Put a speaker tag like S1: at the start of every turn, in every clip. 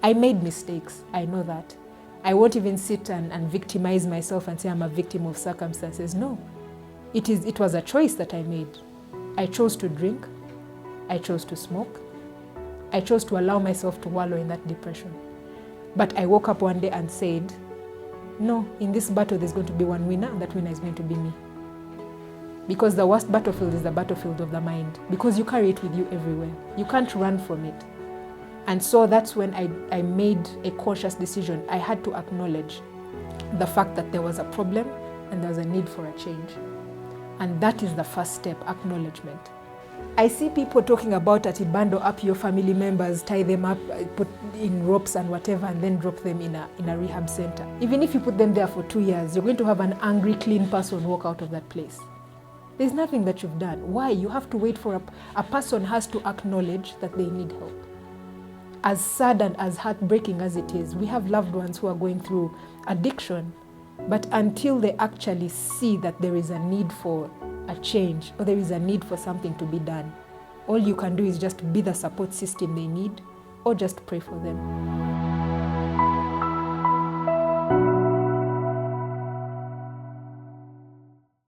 S1: I made mistakes, I know that. I won't even sit and victimize myself and say I'm a victim of circumstances. No, it was a choice that I made. I chose to drink, I chose to smoke, I chose to allow myself to wallow in that depression. But I woke up one day and said, no, in this battle there's going to be one winner, and that winner is going to be me. Because the worst battlefield is the battlefield of the mind, because you carry it with you everywhere. You can't run from it. And so that's when I made a conscious decision. I had to acknowledge the fact that there was a problem and there was a need for a change. And that is the first step, acknowledgement. I see people talking about that, bundle up your family members, tie them up, put in ropes and whatever, and then drop them in a rehab center. Even if you put them there for 2 years, you're going to have an angry, clean person walk out of that place. There's nothing that you've done. Why? You have to wait for a person has to acknowledge that they need help. As sad and as heartbreaking as it is, we have loved ones who are going through addiction, but until they actually see that there is a need for a change or there is a need for something to be done, all you can do is just be the support system they need or just pray for them.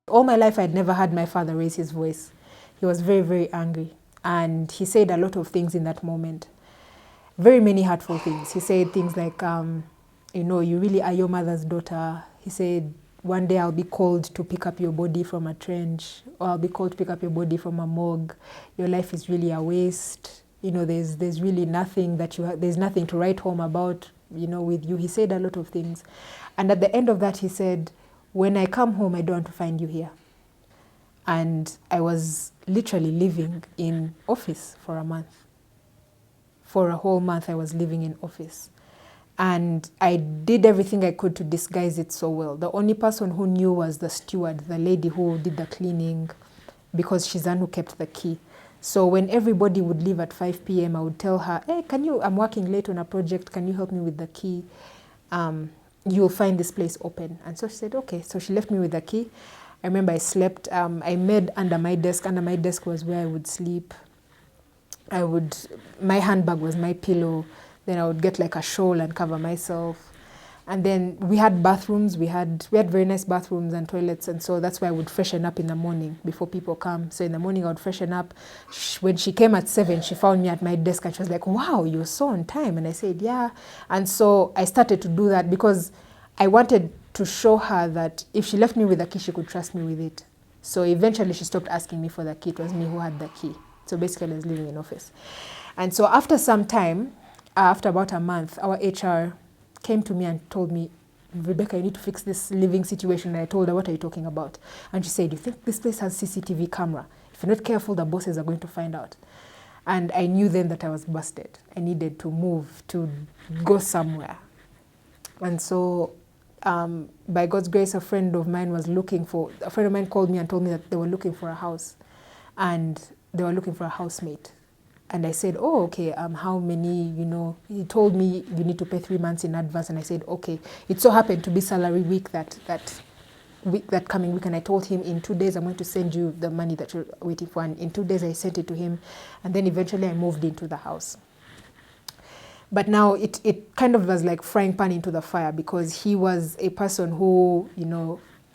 S1: All my life, I'd never had my father raise his voice. He was very, very angry. And he said a lot of things in that moment. Very many hurtful things. He said things like, you really are your mother's daughter. He said, one day I'll be called to pick up your body from a trench, or I'll be called to pick up your body from a morgue. Your life is really a waste. There's really nothing there's nothing to write home about, with you. He said a lot of things. And at the end of that, he said, when I come home, I don't want to find you here. And I was literally living in office for a month. For a whole month, I was living in office. And I did everything I could to disguise it so well. The only person who knew was the steward, the lady who did the cleaning, because she's the one who kept the key. So when everybody would leave at 5 p.m., I would tell her, hey, I'm working late on a project, can you help me with the key? You'll find this place open. And so she said, okay. So she left me with the key. I remember I slept. I made under my desk. Under my desk was where I would sleep. My handbag was my pillow. Then I would get like a shawl and cover myself. And then we had bathrooms. We had very nice bathrooms and toilets. And so that's why I would freshen up in the morning before people come. So in the morning I would freshen up. When she came at 7, she found me at my desk and she was like, wow, you're so on time. And I said, yeah. And so I started to do that because I wanted to show her that if she left me with the key, she could trust me with it. So eventually she stopped asking me for the key. It was me who had the key. So basically I was living in office. And so after some time, after about a month, our HR came to me and told me, Rebecca, you need to fix this living situation. And I told her, what are you talking about? And she said, you think this place has CCTV camera? If you're not careful, the bosses are going to find out. And I knew then that I was busted. I needed to move, to go somewhere. And so by God's grace, a friend of mine called me and told me that they were looking for a house. And they were looking for a housemate. And I said, oh, okay, how many, he told me you need to pay 3 months in advance. And I said, okay. It so happened to be salary week that coming week. And I told him, in 2 days, I'm going to send you the money that you're waiting for. And in 2 days, I sent it to him. And then eventually I moved into the house. But now it kind of was like frying pan into the fire, because he was a person who,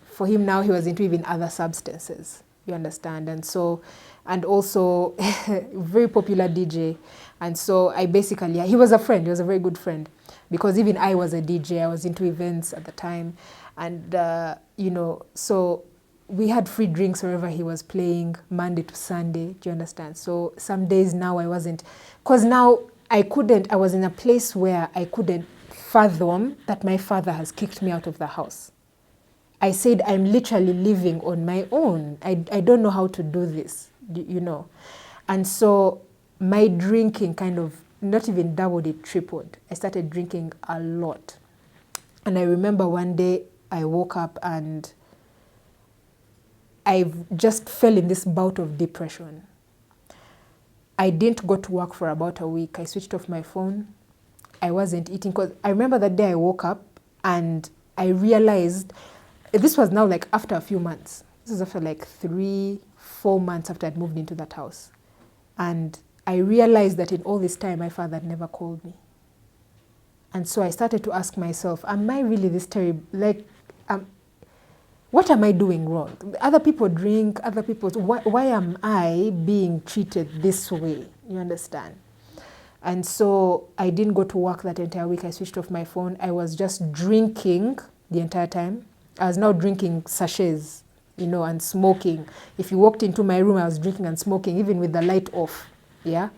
S1: for him now he was into even other substances, you understand? And also very popular DJ. And so he was a friend, he was a very good friend, because even I was a DJ, I was into events at the time. And, so we had free drinks wherever he was playing, Monday to Sunday, do you understand? So some days now I wasn't, because now I was in a place where I couldn't fathom that my father has kicked me out of the house. I said, I'm literally living on my own. I don't know how to do this, And so my drinking kind of not even doubled, it tripled. I started drinking a lot. And I remember one day I woke up and I just fell in this bout of depression. I didn't go to work for about a week. I switched off my phone. I wasn't eating, because I remember that day I woke up and I realized, this was now like after a few months. This was after like 3-4 months after I'd moved into that house. And I realized that in all this time, my father had never called me. And so I started to ask myself, am I really this terrible? Like, what am I doing wrong? Other people drink, other people, why am I being treated this way? You understand? And so I didn't go to work that entire week. I switched off my phone. I was just drinking the entire time. I was now drinking sachets, and smoking. If you walked into my room, I was drinking and smoking, even with the light off. Yeah.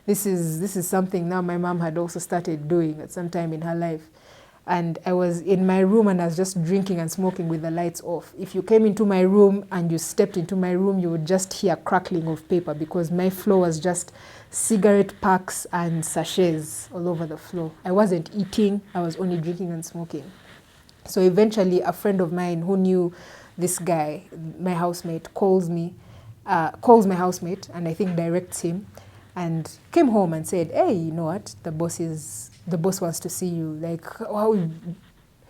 S1: This is something now my mom had also started doing at some time in her life. And I was in my room and I was just drinking and smoking with the lights off. If you came into my room and you stepped into my room, you would just hear crackling of paper because my floor was just cigarette packs and sachets all over the floor. I wasn't eating, I was only drinking and smoking. So eventually a friend of mine who knew this guy, my housemate, calls my housemate and I think directs him and came home and said, hey, you know what, the boss wants to see you. Like,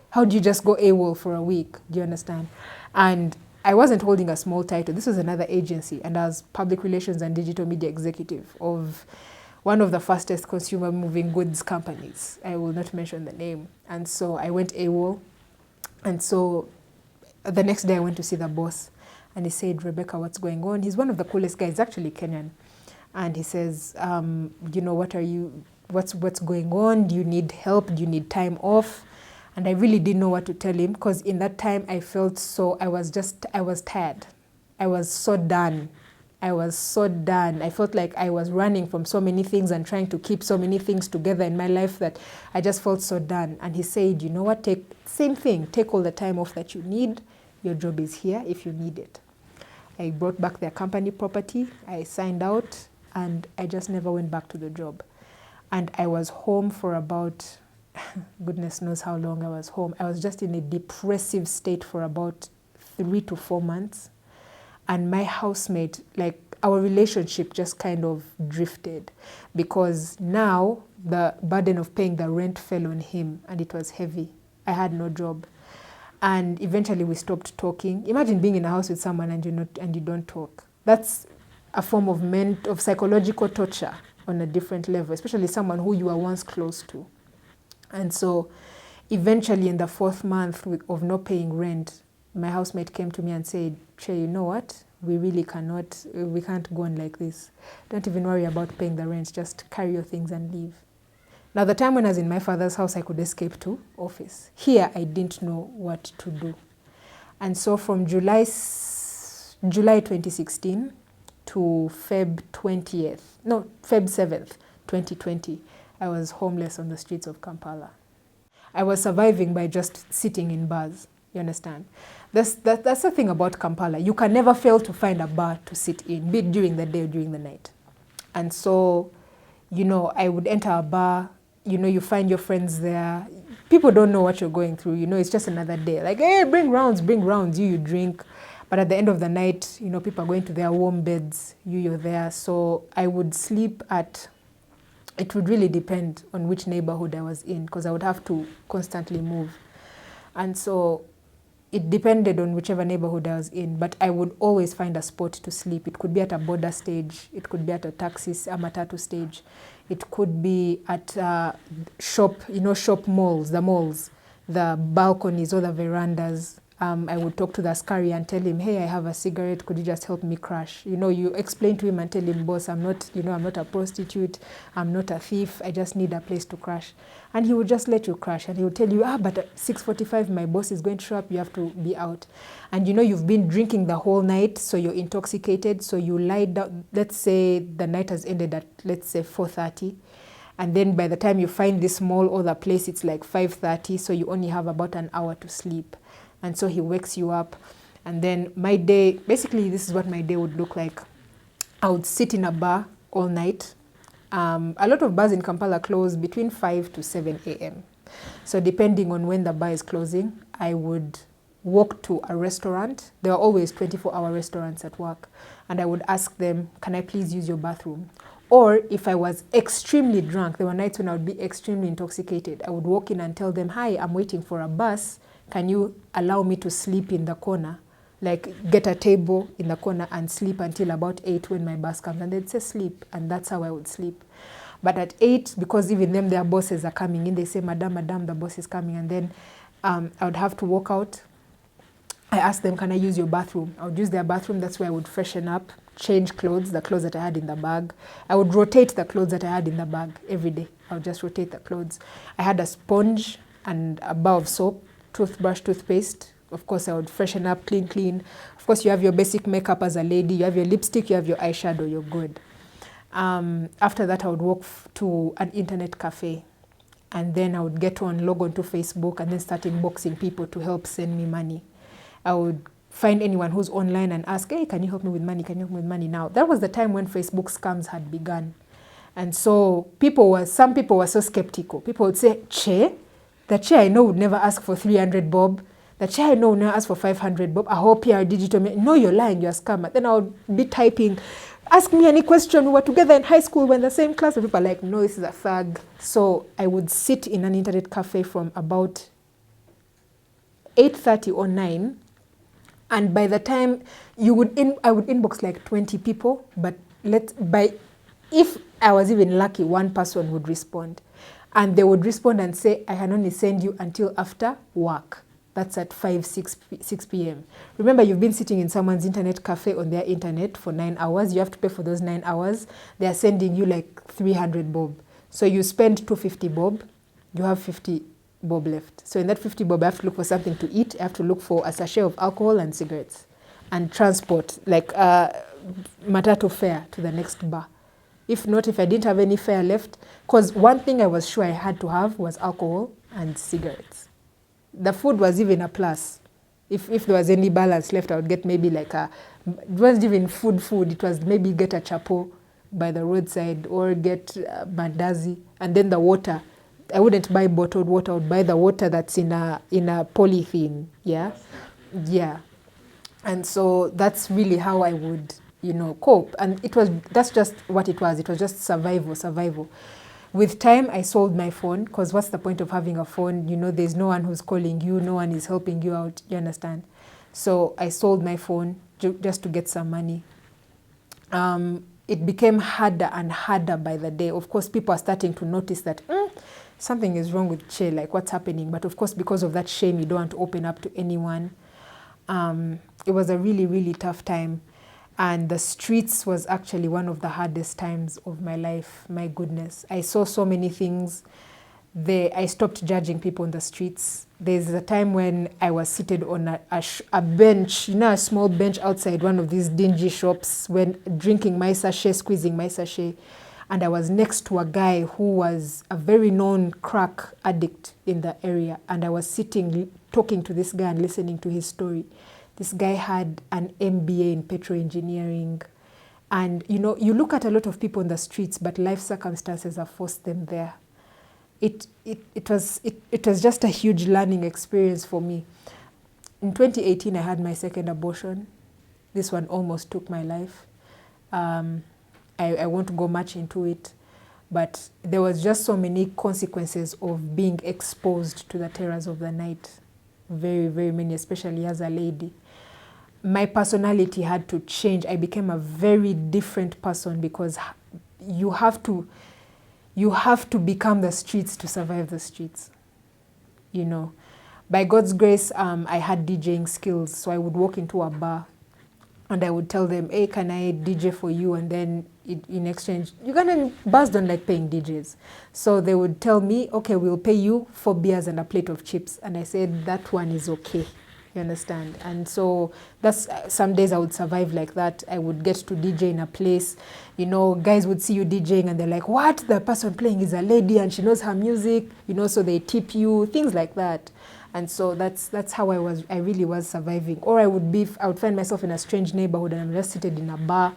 S1: how do you just go AWOL for a week? Do you understand? And I wasn't holding a small title. This was another agency, and I was public relations and digital media executive of one of the fastest consumer moving goods companies. I will not mention the name. And so I went AWOL. And so the next day I went to see the boss, and he said, Rebecca, what's going on? He's one of the coolest guys, actually Kenyan. And he says, what's going on? Do you need help? Do you need time off? And I really didn't know what to tell him because in that time I felt I was tired. I was so done. I felt like I was running from so many things and trying to keep so many things together in my life that I just felt so done. And he said, you know what, take all the time off that you need. Your job is here if you need it. I brought back their company property. I signed out and I just never went back to the job. And I was home for about, goodness knows how long I was home. I was just in a depressive state for about 3 to 4 months. And my housemate, like our relationship just kind of drifted because now the burden of paying the rent fell on him and it was heavy. I had no job. And eventually we stopped talking. Imagine being in a house with someone and you don't talk. That's a form of psychological torture on a different level, especially someone who you were once close to. And so eventually in the 4th month of not paying rent, my housemate came to me and said, Che, you know what? We can't go on like this. Don't even worry about paying the rent. Just carry your things and leave. Now, the time when I was in my father's house, I could escape to office. Here, I didn't know what to do. And so from July 2016 to Feb 7th, 2020, I was homeless on the streets of Kampala. I was surviving by just sitting in bars. You understand? That's the thing about Kampala. You can never fail to find a bar to sit in, be it during the day or during the night. And so, I would enter a bar, you find your friends there. People don't know what you're going through. It's just another day. Like, hey, bring rounds, you drink. But at the end of the night, people are going to their warm beds, you're there. So I would sleep it would really depend on which neighborhood I was in because I would have to constantly move. And so it depended on whichever neighborhood I was in, but I would always find a spot to sleep. It could be at a border stage. It could be at a matatu stage. It could be at shop malls, the balconies or the verandas. I would talk to the askari and tell him, hey, I have a cigarette. Could you just help me crash? You explain to him and tell him, boss, I'm not a prostitute. I'm not a thief. I just need a place to crash. And he would just let you crash. And he would tell you, but at 6:45, my boss is going to show up. You have to be out. And you've been drinking the whole night, so you're intoxicated. So you lie down. Let's say the night has ended at, 4:30. And then by the time you find this mall or the place, it's like 5:30. So you only have about an hour to sleep. And so he wakes you up. And then my day, basically this is what my day would look like. I would sit in a bar all night. A lot of bars in Kampala close between 5 to 7 a.m. So depending on when the bar is closing, I would walk to a restaurant. There are always 24-hour restaurants at work. And I would ask them, can I please use your bathroom? Or if I was extremely drunk, there were nights when I would be extremely intoxicated. I would walk in and tell them, hi, I'm waiting for a bus. Can you allow me to sleep in the corner? Like get a table in the corner and sleep until about 8 when my bus comes. And they'd say sleep. And that's how I would sleep. But at 8, because even them, their bosses are coming in, they say, Madam, the boss is coming. And then I would have to walk out. I asked them, can I use your bathroom? I would use their bathroom. That's where I would freshen up, change clothes, the clothes that I had in the bag. I would rotate the clothes that I had in the bag every day. I would just rotate the clothes. I had a sponge and a bar of soap, toothbrush, toothpaste. Of course, I would freshen up, clean. Of course, you have your basic makeup as a lady. You have your lipstick, you have your eyeshadow, you're good. After that, I would walk to an internet cafe. And then I would get on, log on to Facebook, and then start inboxing people to help send me money. I would find anyone who's online and ask, hey, can you help me with money? Can you help me with money now? That was the time when Facebook scams had begun. And so some people were so skeptical. People would say, Che, the Che I know would never ask for 300 bob. The Che I know would never ask for 500 bob. I hope you're digital. No, you're lying, you're a scammer. Then I would be typing, ask me any question. We were together in high school, we're in the same class. And people are like, no, this is a thug. So I would sit in an internet cafe from about 8:30 or 9. And by the time I would inbox like 20 people, but if I was even lucky, one person would respond. And they would respond and say, I can only send you until after work. That's at 6 p.m. Remember, you've been sitting in someone's internet cafe on their internet for 9 hours. You have to pay for those 9 hours. They are sending you like 300 bob. So you spend 250 bob, you have 50 bob left. So in that 50 bob, I have to look for something to eat. I have to look for a sachet of alcohol and cigarettes and transport, like matatu fare to the next bar. If not, if I didn't have any fare left, because one thing I was sure I had to have was alcohol and cigarettes. The food was even a plus. If there was any balance left, I would get maybe like it wasn't even food. It was maybe get a chapo by the roadside or get mandazi, and then the water. I wouldn't buy bottled water. I would buy the water that's in a polythene. Yeah. And so that's really how I would, cope. And that's just what it was. It was just survival. With time, I sold my phone, because what's the point of having a phone? There's no one who's calling you, no one is helping you out. You understand? So I sold my phone just to get some money. It became harder and harder by the day. Of course, people are starting to notice that something is wrong with Che, like what's happening. But of course, because of that shame, you don't want to open up to anyone. It was a really, really tough time. And the streets was actually one of the hardest times of my life. My goodness. I saw so many things. I stopped judging people on the streets. There's a time when I was seated on a bench, a small bench outside one of these dingy shops, when drinking my sachet, squeezing my sachet. And I was next to a guy who was a very known crack addict in the area. And I was sitting, talking to this guy and listening to his story. This guy had an MBA in petroengineering. And, you look at a lot of people on the streets, but life circumstances have forced them there. It was just a huge learning experience for me. In 2018, I had my second abortion. This one almost took my life. I won't go much into it, but there was just so many consequences of being exposed to the terrors of the night. Very, very many, especially as a lady. My personality had to change. I became a very different person, because you have to become the streets to survive the streets. By God's grace, I had DJing skills. So I would walk into a bar and I would tell them, hey, can I DJ for you? And then in exchange, Ugandan bars don't like paying DJs. So they would tell me, okay, we'll pay you 4 beers and a plate of chips. And I said, that one is okay. You understand? And so that's some days I would survive like that. I would get to DJ in a place. Guys would see you DJing and they're like, what? The person playing is a lady and she knows her music. So they tip you, things like that. And so that's how I really was surviving. Or I would find myself in a strange neighborhood and I'm just seated in a bar.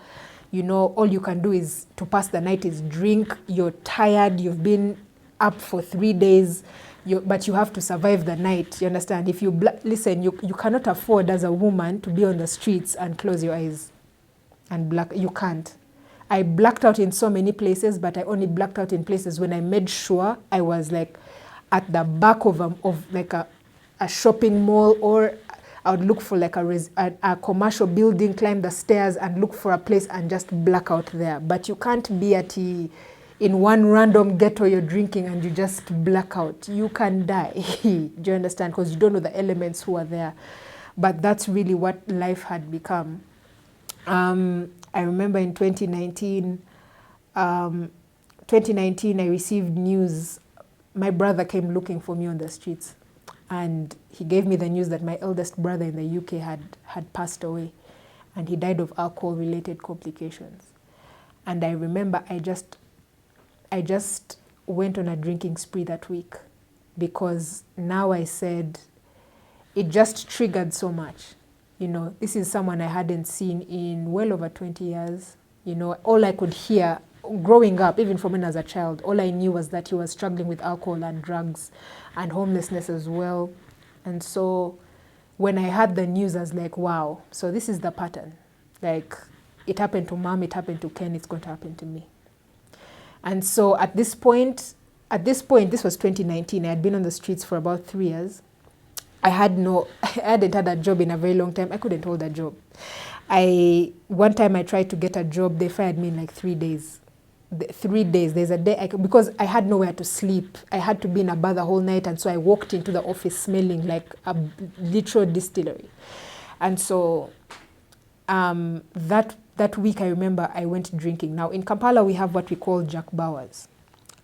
S1: All you can do is to pass the night is drink. You're tired. You've been up for 3 days. But you have to survive the night. You understand? If you listen, you cannot afford as a woman to be on the streets and close your eyes and black. You can't. I blacked out in so many places, but I only blacked out in places when I made sure I was like at the back of a shopping mall, or I would look for like a commercial building, climb the stairs and look for a place and just black out there. But you can't be in one random ghetto you're drinking and you just black out. You can die. Do you understand? Because you don't know the elements who are there. But that's really what life had become. I remember in 2019, I received news. My brother came looking for me on the streets, and he gave me the news that my eldest brother in the UK had passed away, and he died of alcohol-related complications. And I remember I just went on a drinking spree that week, because now I said, it just triggered so much. You know, this is someone I hadn't seen in well over 20 years. You know, all I could hear growing up, even from when I was a child, all I knew was that he was struggling with alcohol and drugs and homelessness as well. And so when I heard the news, I was like, wow, so this is the pattern. Like, it happened to Mom, it happened to Ken, it's going to happen to me. And so at this point, this was 2019, I had been on the streets for about 3 years. I hadn't had a job in a very long time. I couldn't hold a job. One time I tried to get a job, they fired me in like 3 days. 3 days, there's a day, because I had nowhere to sleep. I had to be in a bar the whole night, and so I walked into the office smelling like a literal distillery. And so that week, I remember I went drinking. Now in Kampala, we have what we call Jack Bowers.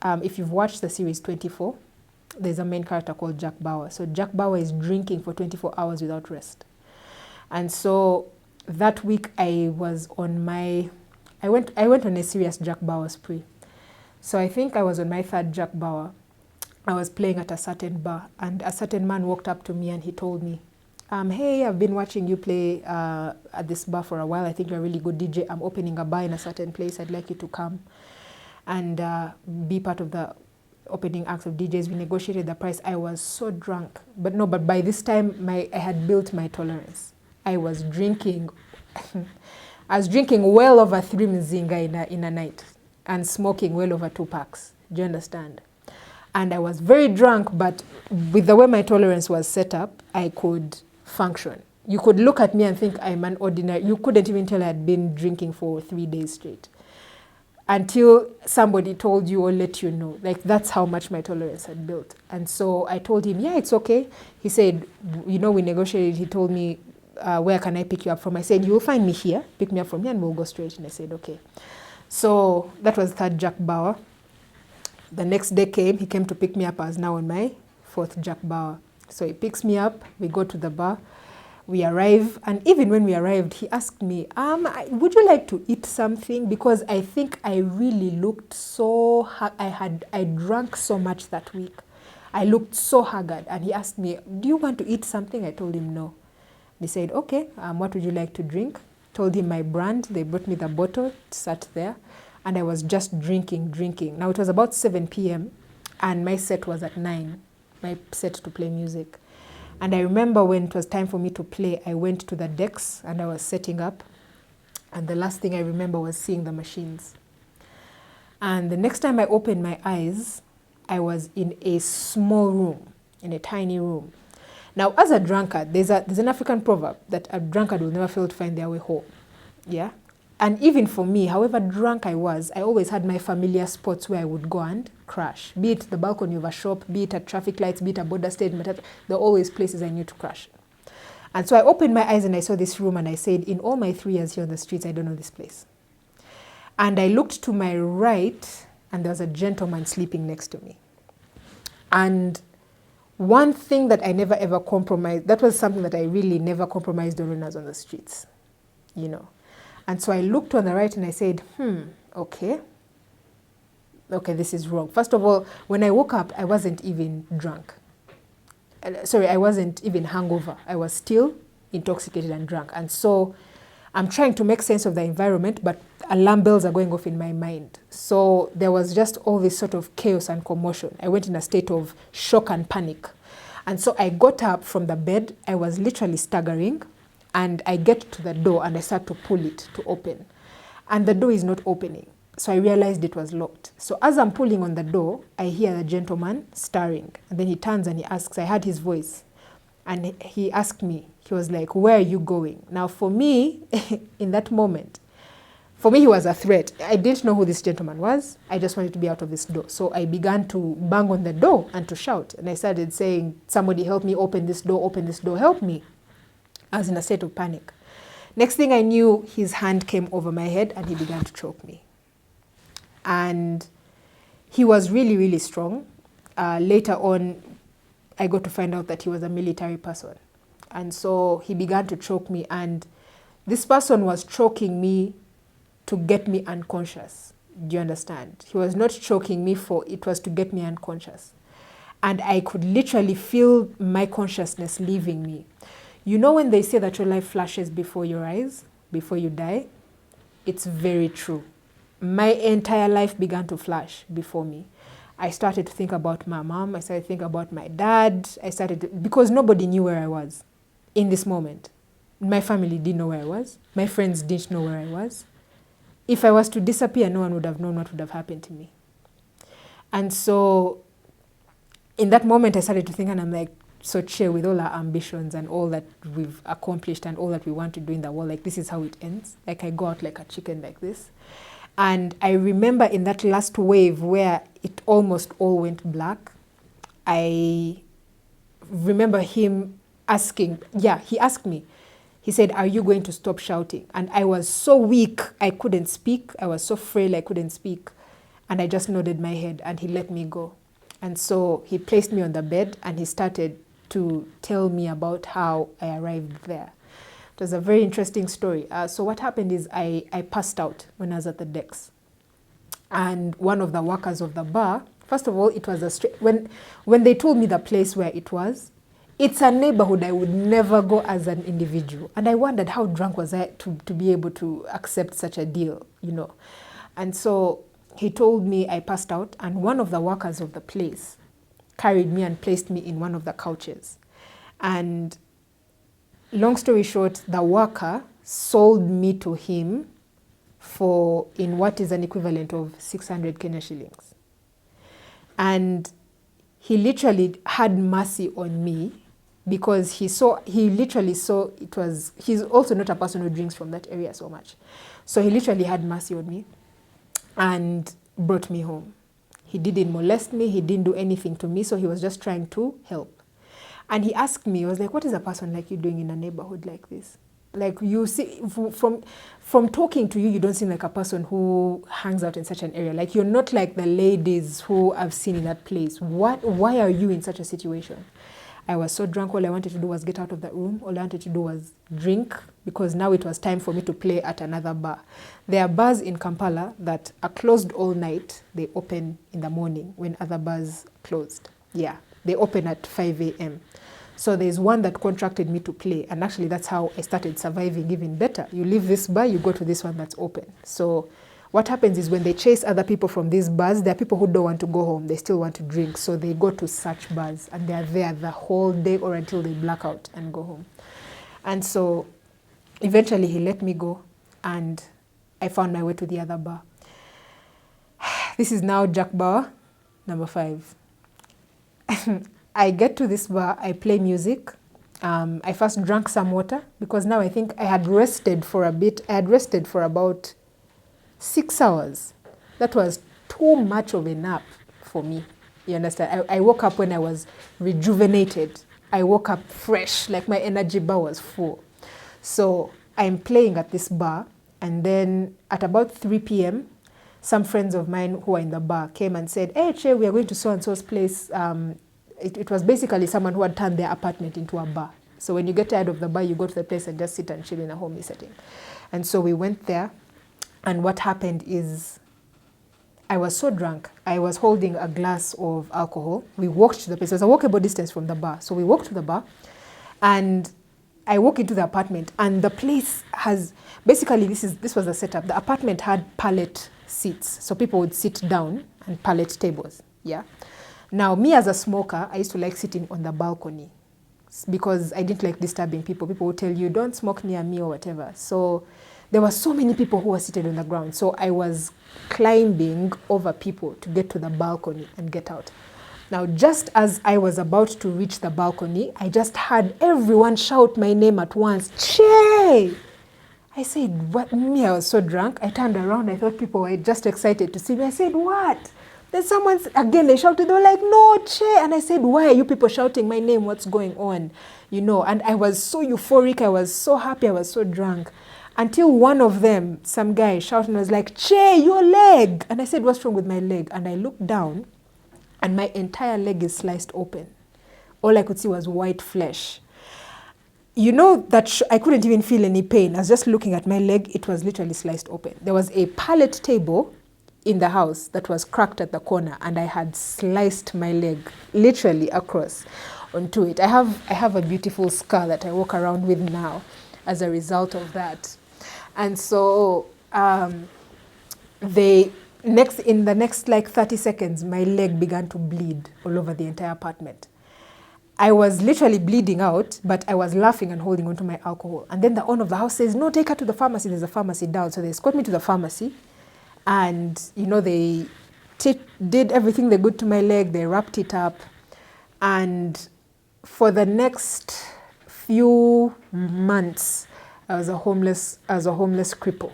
S1: If you've watched the series 24, there's a main character called Jack Bauer. So Jack Bauer is drinking for 24 hours without rest. And so that week I went on a serious Jack Bauer spree. So I think I was on my third Jack Bauer. I was playing at a certain bar, and a certain man walked up to me and he told me, hey, I've been watching you play at this bar for a while. I think you're a really good DJ. I'm opening a bar in a certain place. I'd like you to come and be part of the opening acts of DJs. We negotiated the price. I was so drunk. But by this time, I had built my tolerance. I was drinking. I was drinking well over 3 mzinga in a night, and smoking well over 2 packs. Do you understand? And I was very drunk, but with the way my tolerance was set up, I could function. You could look at me and think I'm an ordinary. You couldn't even tell I had been drinking for 3 days straight, until somebody told you or let you know. Like, that's how much my tolerance had built. And so I told him, yeah, it's okay. He said, we negotiated. He told me, where can I pick you up from? I said, you will find me here. Pick me up from here and we'll go straight. And I said, okay. So that was third Jack Bauer. The next day came. He came to pick me up. I was now on my fourth Jack Bauer. So he picks me up. We go to the bar. We arrive, and even when we arrived, he asked me, would you like to eat something? Because I think I really looked so, I drank so much that week. I looked so haggard, and he asked me, do you want to eat something? I told him no. He said, okay, what would you like to drink? Told him my brand. They brought me the bottle, sat there, and I was just drinking. Now it was about 7 p.m. and my set was at 9, my set to play music. And I remember when it was time for me to play, I went to the decks and I was setting up. And the last thing I remember was seeing the machines. And the next time I opened my eyes, I was in a small room, in a tiny room. Now, as a drunkard, there's an African proverb that a drunkard will never fail to find their way home. Yeah? And even for me, however drunk I was, I always had my familiar spots where I would go and crash. Be it the balcony of a shop, be it at traffic lights, be it a border state, there are always places I knew to crash. And so I opened my eyes and I saw this room and I said, in all my 3 years here on the streets, I don't know this place. And I looked to my right and there was a gentleman sleeping next to me. And one thing that I never ever compromised, that was something that I really never compromised on when I was on the streets, And so I looked on the right and I said, okay, this is wrong. First of all, when I woke up, I wasn't even drunk. I wasn't even hungover. I was still intoxicated and drunk. And so I'm trying to make sense of the environment, but alarm bells are going off in my mind. So there was just all this sort of chaos and commotion. I went in a state of shock and panic. And so I got up from the bed. I was literally staggering. And I get to the door and I start to pull it to open. And the door is not opening. So I realized it was locked. So as I'm pulling on the door, I hear the gentleman stirring. And then he turns and he asks, I heard his voice. And he asked me, he was like, where are you going? Now for me, in that moment, For me, he was a threat. I didn't know who this gentleman was. I just wanted to be out of this door. So I began to bang on the door and to shout. And I started saying, somebody help me, open this door, help me. I was in a state of panic. Next thing I knew, his hand came over my head and he began to choke me. And he was really, really strong. Later on, I got to find out that he was a military person. And so he began to choke me, and this person was choking me to get me unconscious. Do you understand? He was not choking me it was to get me unconscious. And I could literally feel my consciousness leaving me. You know when they say that your life flashes before your eyes, before you die? It's very true. My entire life began to flash before me. I started to think about my mom. I started to think about my dad. Because nobody knew where I was in this moment. My family didn't know where I was. My friends didn't know where I was. If I was to disappear, no one would have known what would have happened to me. And so in that moment, I started to think, and I'm like, so chill with all our ambitions and all that we've accomplished and all that we want to do in the world. Like, this is how it ends. Like, I go out like a chicken like this. And I remember in that last wave where it almost all went black, I remember him asking, he asked me, he said, are you going to stop shouting? And I was so weak, I couldn't speak. I was so frail, I couldn't speak. And I just nodded my head and he let me go. And so he placed me on the bed and he started to tell me about how I arrived there. It was a very interesting story. So what happened is I passed out when I was at the decks. And one of the workers of the bar, first of all, it was when they told me the place where it was, it's a neighborhood I would never go as an individual. And I wondered how drunk was I to be able to accept such a deal, you know. And so he told me I passed out, and one of the workers of the place carried me and placed me in one of the couches. And long story short, the worker sold me to him in what is an equivalent of 600 Kenya shillings. And he literally had mercy on me because he's also not a person who drinks from that area so much. So he literally had mercy on me and brought me home. He didn't molest me, he didn't do anything to me, so he was just trying to help. And he asked me, he was like, what is a person like you doing in a neighborhood like this? Like, you see, from talking to you, you don't seem like a person who hangs out in such an area. Like, you're not like the ladies who I've seen in that place. Why are you in such a situation? I was so drunk, all I wanted to do was get out of that room. All I wanted to do was drink, because now it was time for me to play at another bar. There are bars in Kampala that are closed all night. They open in the morning when other bars closed. Yeah, they open at 5 a.m. So there's one that contracted me to play, and actually that's how I started surviving even better. You leave this bar, you go to this one that's open. So what happens is when they chase other people from these bars, there are people who don't want to go home, they still want to drink. So they go to such bars and they're there the whole day or until they black out and go home. And so eventually he let me go and I found my way to the other bar. This is now Jack Bauer, number 5. I get to this bar, I play music. I first drank some water because now I think I had rested for a bit. I had rested for about 6 hours. That was too much of a nap for me. You understand? I woke up when I was rejuvenated. I woke up fresh, like my energy bar was full. So I'm playing at this bar, and then at about 3 p.m., some friends of mine who were in the bar came and said, hey, Ejay, we are going to so-and-so's place. It was basically someone who had turned their apartment into a bar. So when you get tired of the bar, you go to the place and just sit and chill in a homey setting. And so we went there. And what happened is I was so drunk. I was holding a glass of alcohol. We walked to the place. It was a walkable distance from the bar. So we walked to the bar and I walk into the apartment, and the place has, basically this was the setup. The apartment had pallet seats. So people would sit down and pallet tables. Yeah. Now, me as a smoker, I used to like sitting on the balcony because I didn't like disturbing people. People would tell you, don't smoke near me or whatever. So there were so many people who were seated on the ground. So I was climbing over people to get to the balcony and get out. Now, just as I was about to reach the balcony, I just heard everyone shout my name at once, Che! I said, what? Me, I was so drunk. I turned around. I thought people were just excited to see me. I said, what? Then someone, again, they shouted. They were like, no, Che. And I said, why are you people shouting my name? What's going on? You know, and I was so euphoric. I was so happy. I was so drunk. Until one of them, some guy shouted and was like, Che, your leg. And I said, what's wrong with my leg? And I looked down and my entire leg is sliced open. All I could see was white flesh. You know that I couldn't even feel any pain. I was just looking at my leg. It was literally sliced open. There was a pallet table in the house that was cracked at the corner, and I had sliced my leg literally across onto it. I have a beautiful scar that I walk around with now as a result of that. And so in the next like 30 seconds, my leg began to bleed all over the entire apartment. I was literally bleeding out, but I was laughing and holding onto my alcohol. And then the owner of the house says, no, take her to the pharmacy. There's a pharmacy down. So they escort me to the pharmacy. And, you know, they did everything they could to my leg. They wrapped it up. And for the next few months, I was a homeless cripple,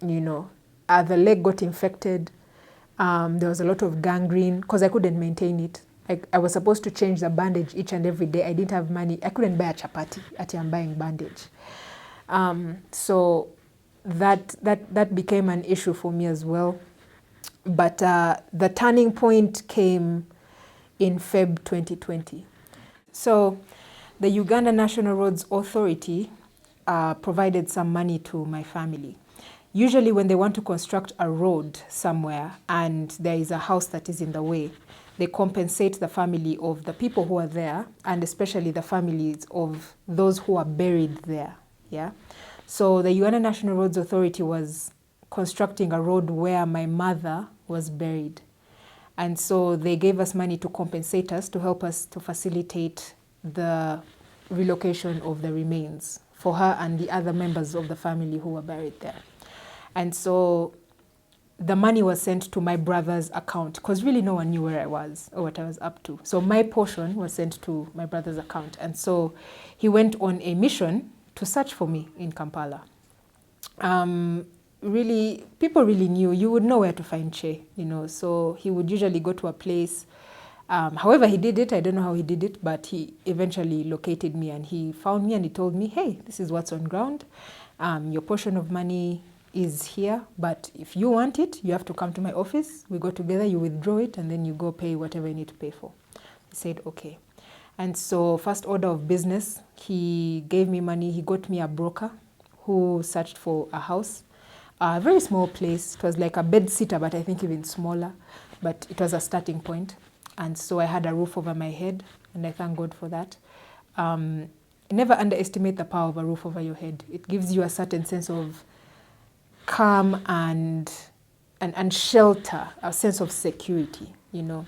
S1: you know. The leg got infected. There was a lot of gangrene because I couldn't maintain it. I was supposed to change the bandage each and every day. I didn't have money. I couldn't buy a chapati. I'm buying bandage. So that became an issue for me as well. But the turning point came in Feb 2020. So the Uganda National Roads Authority provided some money to my family. Usually when they want to construct a road somewhere and there is a house that is in the way, they compensate the family of the people who are there, and especially the families of those who are buried there. Yeah. So the Uganda National Roads Authority was constructing a road where my mother was buried. And so they gave us money to compensate us, to help us to facilitate the relocation of the remains for her and the other members of the family who were buried there. And so the money was sent to my brother's account because really no one knew where I was or what I was up to. So my portion was sent to my brother's account. And so he went on a mission to search for me in Kampala. Really, people really knew. You would know where to find Che, you know. So he would usually go to a place. However he did it, I don't know how he did it, but he eventually located me and he found me and he told me, hey, this is what's on ground. Your portion of money is here, but if you want it, you have to come to my office. We go together, you withdraw it, and then you go pay whatever you need to pay for. He said, okay. And so first order of business, he gave me money. He got me a broker who searched for a house, a very small place. It was like a bed sitter, but I think even smaller, but it was a starting point. And so I had a roof over my head, and I thank God for that. Never underestimate the power of a roof over your head. It gives you a certain sense of calm and shelter, a sense of security, you know.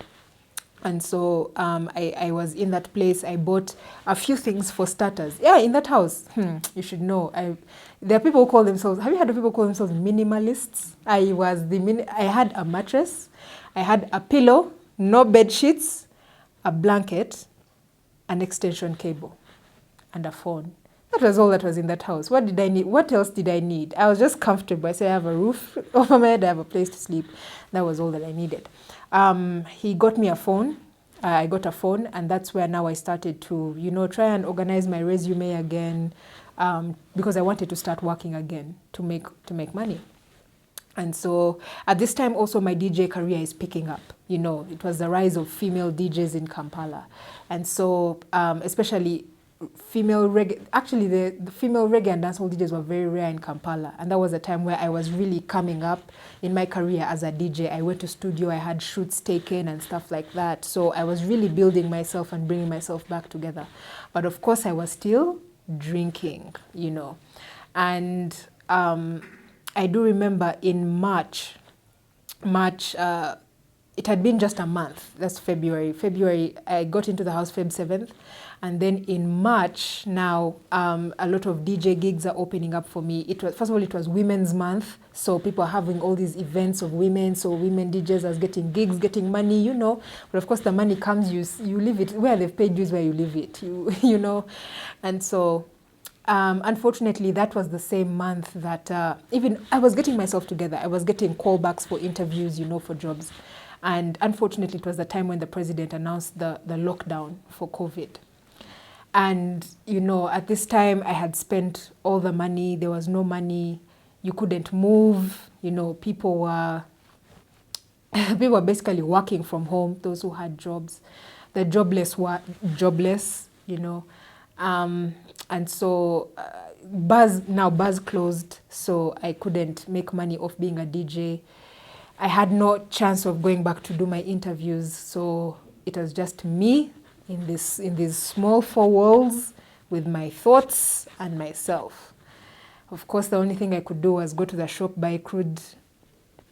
S1: And so I was in that place. I bought a few things for starters. Yeah, in that house, you should know. There are people who call themselves, have you heard of people call themselves minimalists? I had a mattress, I had a pillow, no bed sheets, a blanket, an extension cable, and a phone. That was all that was in that house. What did I need? What else did I need? I was just comfortable. I said, I have a roof over my head, I have a place to sleep. That was all that I needed. He got me a phone. I got a phone, and that's where now I started to, you know, try and organize my resume again, because I wanted to start working again to make money. And so at this time also my DJ career is picking up. You know, it was the rise of female DJs in Kampala. And so especially female reggae, actually the female reggae and dancehall DJs were very rare in Kampala. And that was a time where I was really coming up in my career as a DJ. I went to studio, I had shoots taken and stuff like that. So I was really building myself and bringing myself back together. But of course I was still drinking, you know. And I do remember in March, it had been just a month. That's February. I got into the house Feb 7th. And then in March, now a lot of DJ gigs are opening up for me. First of all, it was Women's Month. So people are having all these events of women. So women DJs are getting gigs, getting money, you know. But of course, the money comes, you leave it. Where they've paid you is where you leave it, you know. And so Unfortunately, that was the same month that even I was getting myself together. I was getting callbacks for interviews, for jobs. And unfortunately, it was the time when the president announced the lockdown for COVID. And, at this time, I had spent all the money. There was no money. You couldn't move. People were people were basically working from home, those who had jobs. The jobless were jobless, and so bars closed, so I couldn't make money off being a DJ. I had no chance of going back to do my interviews, so it was just me in these small four walls with my thoughts and myself. Of course, the only thing I could do was go to the shop, buy crude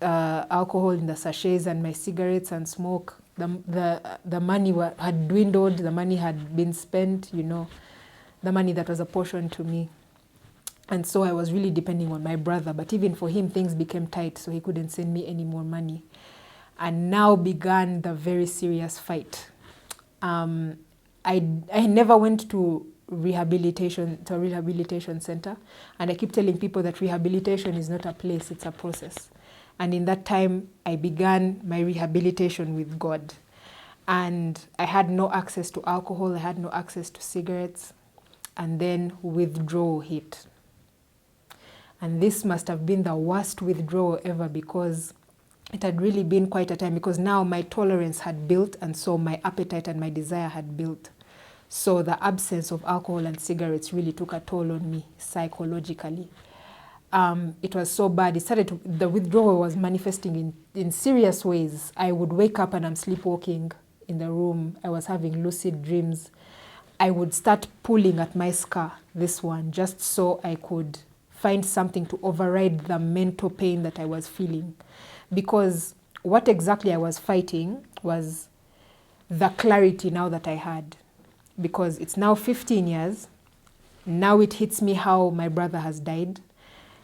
S1: alcohol in the sachets and my cigarettes and smoke. The money had dwindled, the money had been spent, the money that was apportioned to me. And so I was really depending on my brother, but even for him, things became tight, so he couldn't send me any more money. And now began the very serious fight. I never went to a rehabilitation center, and I keep telling people that rehabilitation is not a place, it's a process. And in that time, I began my rehabilitation with God. And I had no access to alcohol, I had no access to cigarettes, and then withdrawal hit. And this must have been the worst withdrawal ever, because it had really been quite a time, because now my tolerance had built, and so my appetite and my desire had built. So the absence of alcohol and cigarettes really took a toll on me psychologically. It was so bad. The withdrawal was manifesting in serious ways. I would wake up and I'm sleepwalking in the room. I was having lucid dreams. I would start pulling at my scar, this one, just so I could find something to override the mental pain that I was feeling. Because what exactly I was fighting was the clarity now that I had. Because it's now 15 years. Now it hits me how my brother has died.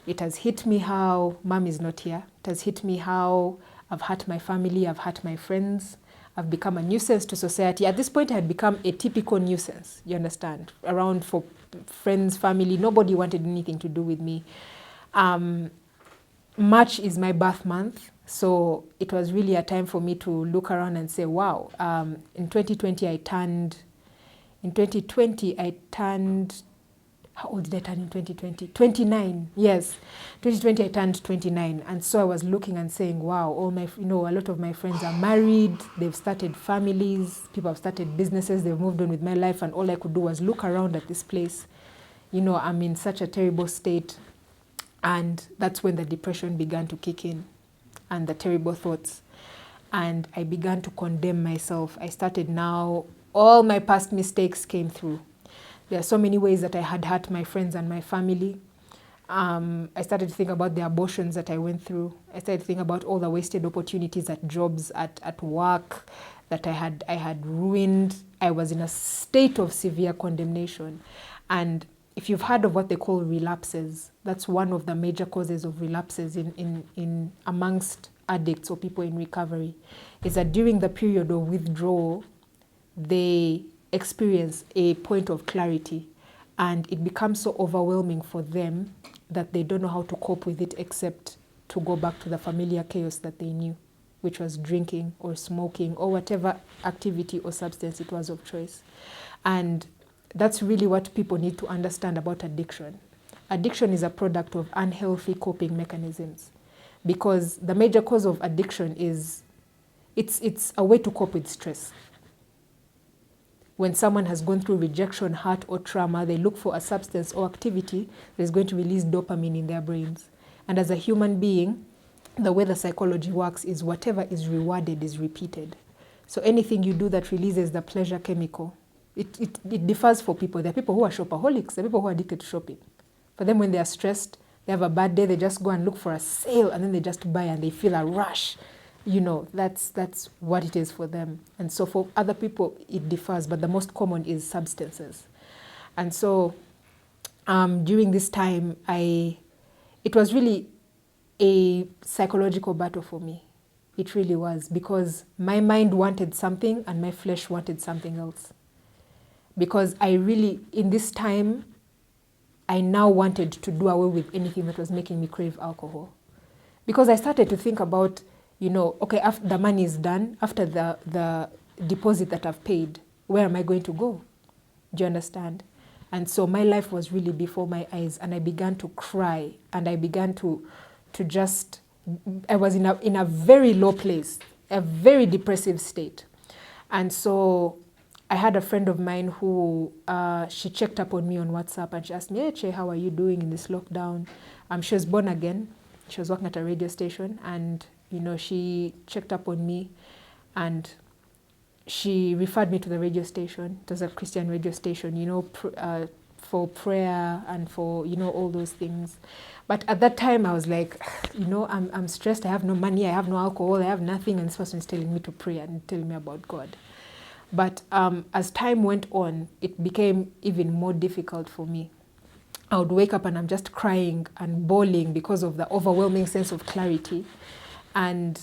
S1: It has hit me how mom is not here. It has hit me how I've hurt my family, I've hurt my friends. I've become a nuisance to society. At this point, I had become a typical nuisance, you understand? Around for friends, family, nobody wanted anything to do with me. March is my birth month, so it was really a time for me to look around and say, wow, in 2020, how old did I turn in 2020? 29, yes. 2020, I turned 29. And so I was looking and saying, wow, a lot of my friends are married. They've started families. People have started businesses. They've moved on with my life. And all I could do was look around at this place. I'm in such a terrible state. And that's when the depression began to kick in and the terrible thoughts. And I began to condemn myself. I started now, all my past mistakes came through. There are so many ways that I had hurt my friends and my family. I started to think about the abortions that I went through. I started to think about all the wasted opportunities at jobs, at work that I had ruined. I was in a state of severe condemnation. And if you've heard of what they call relapses, that's one of the major causes of relapses in amongst addicts or people in recovery, is that during the period of withdrawal, they experience a point of clarity, and it becomes so overwhelming for them that they don't know how to cope with it except to go back to the familiar chaos that they knew, which was drinking or smoking or whatever activity or substance it was of choice. And that's really what people need to understand about addiction. Addiction is a product of unhealthy coping mechanisms, because the major cause of addiction is it's a way to cope with stress. When someone has gone through rejection, hurt, or trauma, they look for a substance or activity that is going to release dopamine in their brains. And as a human being, the way the psychology works is whatever is rewarded is repeated. So anything you do that releases the pleasure chemical, it differs for people. There are people who are shopaholics. There are people who are addicted to shopping. For them, when they are stressed, they have a bad day, they just go and look for a sale, and then they just buy and they feel a rush. That's what it is for them. And so for other people, it differs, but the most common is substances. And so during this time, it was really a psychological battle for me. It really was, because my mind wanted something and my flesh wanted something else. Because in this time, I now wanted to do away with anything that was making me crave alcohol. Because I started to think about, okay, after the money is done, after the deposit that I've paid, where am I going to go? Do you understand? And so my life was really before my eyes, and I began to cry, and I began to just, I was in a very low place, a very depressive state. And so I had a friend of mine who, she checked up on me on WhatsApp, and she asked me, Ejay, how are you doing in this lockdown? She was born again. She was working at a radio station, and, she checked up on me, and she referred me to the radio station. It was a Christian radio station, for prayer and for, all those things. But at that time, I was like, I'm stressed. I have no money. I have no alcohol. I have nothing. And this person is telling me to pray and telling me about God. But as time went on, it became even more difficult for me. I would wake up and I'm just crying and bawling because of the overwhelming sense of clarity. And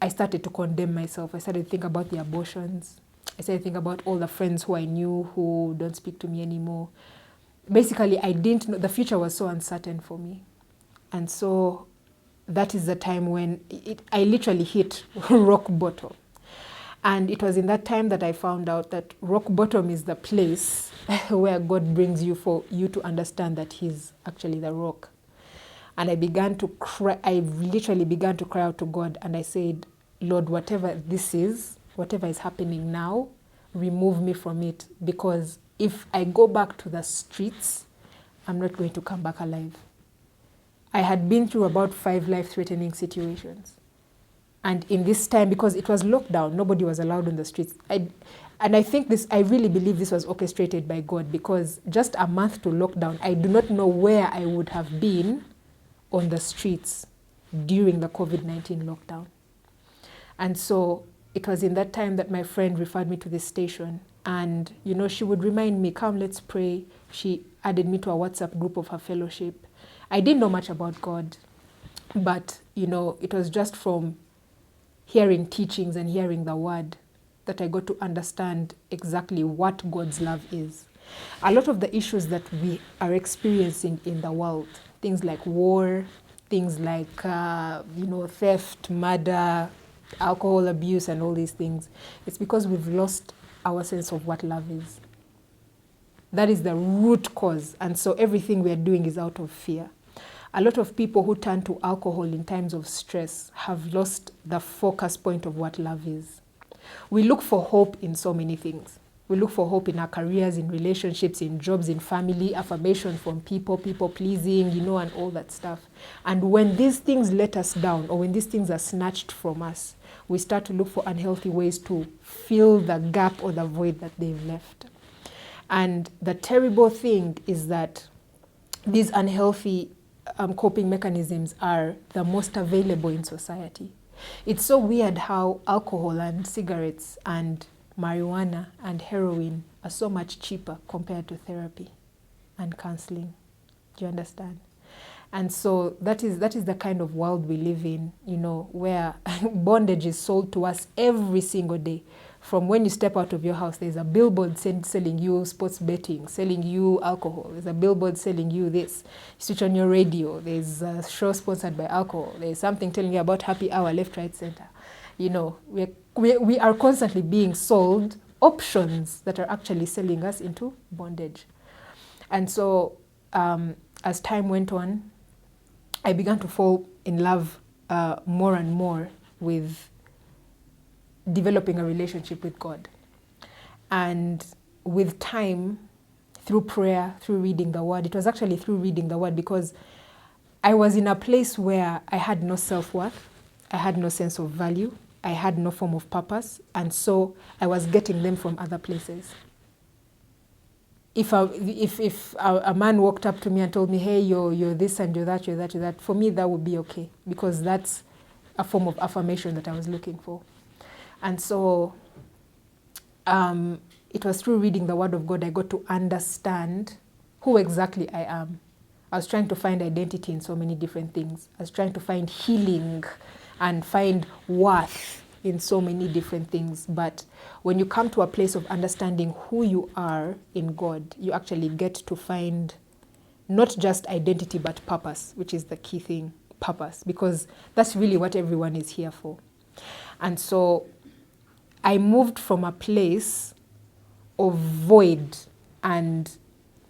S1: I started to condemn myself. I started to think about the abortions. I started to think about all the friends who I knew who don't speak to me anymore. Basically, I didn't know. The future was so uncertain for me. And so that is the time when I literally hit rock bottom. And it was in that time that I found out that rock bottom is the place where God brings you for you to understand that He's actually the rock. And I began to cry. I literally began to cry out to God, and I said, Lord, whatever this is, whatever is happening now, remove me from it, because if I go back to the streets, I'm not going to come back alive. I had been through about 5 life-threatening situations. And in this time, because it was lockdown, nobody was allowed on the streets. I really believe this was orchestrated by God, because just a month to lockdown, I do not know where I would have been on the streets during the COVID-19 lockdown. And so it was in that time that my friend referred me to this station. And, she would remind me, come, let's pray. She added me to a WhatsApp group of her fellowship. I didn't know much about God, but, it was just from hearing teachings and hearing the word that I got to understand exactly what God's love is. A lot of the issues that we are experiencing in the world, things like war, things like, theft, murder, alcohol abuse, and all these things, it's because we've lost our sense of what love is. That is the root cause. And so everything we are doing is out of fear. A lot of people who turn to alcohol in times of stress have lost the focus point of what love is. We look for hope in so many things. We look for hope in our careers, in relationships, in jobs, in family, affirmation from people pleasing, and all that stuff. And when these things let us down, or when these things are snatched from us, we start to look for unhealthy ways to fill the gap or the void that they've left. And the terrible thing is that these unhealthy coping mechanisms are the most available in society. It's so weird how alcohol and cigarettes and marijuana and heroin are so much cheaper compared to therapy and counseling. Do you understand? And so that is the kind of world we live in, where bondage is sold to us every single day. From when you step out of your house, there's a billboard selling you sports betting, selling you alcohol. There's a billboard selling you this. You switch on your radio, there's a show sponsored by alcohol. There's something telling you about happy hour, left, right, center. We are constantly being sold options that are actually selling us into bondage. And so as time went on, I began to fall in love more and more with developing a relationship with God. And with time, through prayer, through reading the word, it was actually through reading the word, because I was in a place where I had no self-worth, I had no sense of value, I had no form of purpose, and so I was getting them from other places. If a man walked up to me and told me, hey, you're this and you're that, for me that would be okay, because that's a form of affirmation that I was looking for. And so it was through reading the Word of God I got to understand who exactly I am. I was trying to find identity in so many different things. I was trying to find healing and find worth in so many different things. But when you come to a place of understanding who you are in God, you actually get to find not just identity, but purpose, which is the key thing, purpose, because that's really what everyone is here for. And so I moved from a place of void and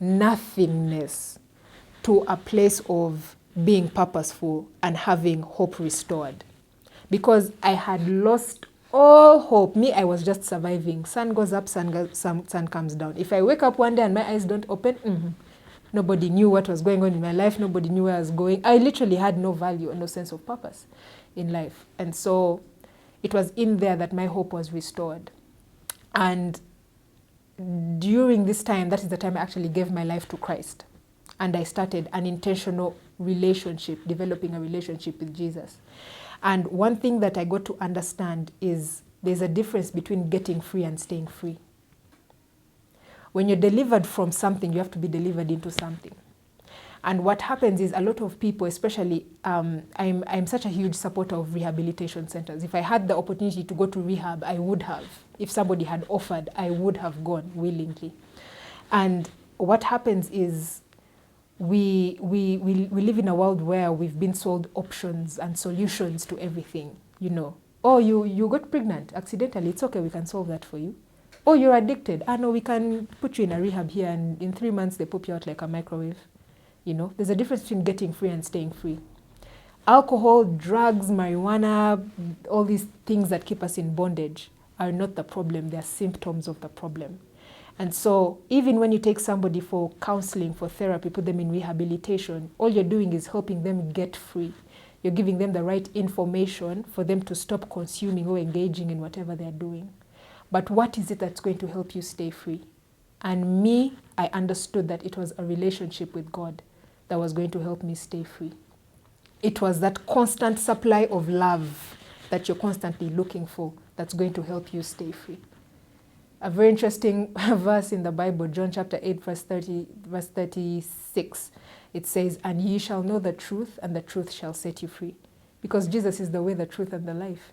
S1: nothingness to a place of being purposeful and having hope restored. Because I had lost all hope. Me, I was just surviving. Sun goes up, sun comes down. If I wake up one day and my eyes don't open, nobody knew what was going on in my life. Nobody knew where I was going. I literally had no value and no sense of purpose in life. And so it was in there that my hope was restored. And during this time, that is the time I actually gave my life to Christ. And I started an intentional relationship, developing a relationship with Jesus. And one thing that I got to understand is there's a difference between getting free and staying free. When you're delivered from something, you have to be delivered into something. And what happens is a lot of people, especially, I'm such a huge supporter of rehabilitation centers. If I had the opportunity to go to rehab, I would have. If somebody had offered, I would have gone willingly. And what happens is we live in a world where we've been sold options and solutions to everything. You know, oh, you got pregnant accidentally. It's okay, we can solve that for you. Oh, you're addicted. No, we can put you in a rehab here, and in 3 months they pop you out like a microwave. You know, there's a difference between getting free and staying free. Alcohol, drugs, marijuana, all these things that keep us in bondage are not the problem. They're symptoms of the problem. And so even when you take somebody for counseling, for therapy, put them in rehabilitation, all you're doing is helping them get free. You're giving them the right information for them to stop consuming or engaging in whatever they're doing. But what is it that's going to help you stay free? And me, I understood that it was a relationship with God that was going to help me stay free. It was that constant supply of love that you're constantly looking for that's going to help you stay free. A very interesting verse in the Bible, John chapter 8, verse 36. It says, "And ye shall know the truth, and the truth shall set you free." Because Jesus is the way, the truth, and the life.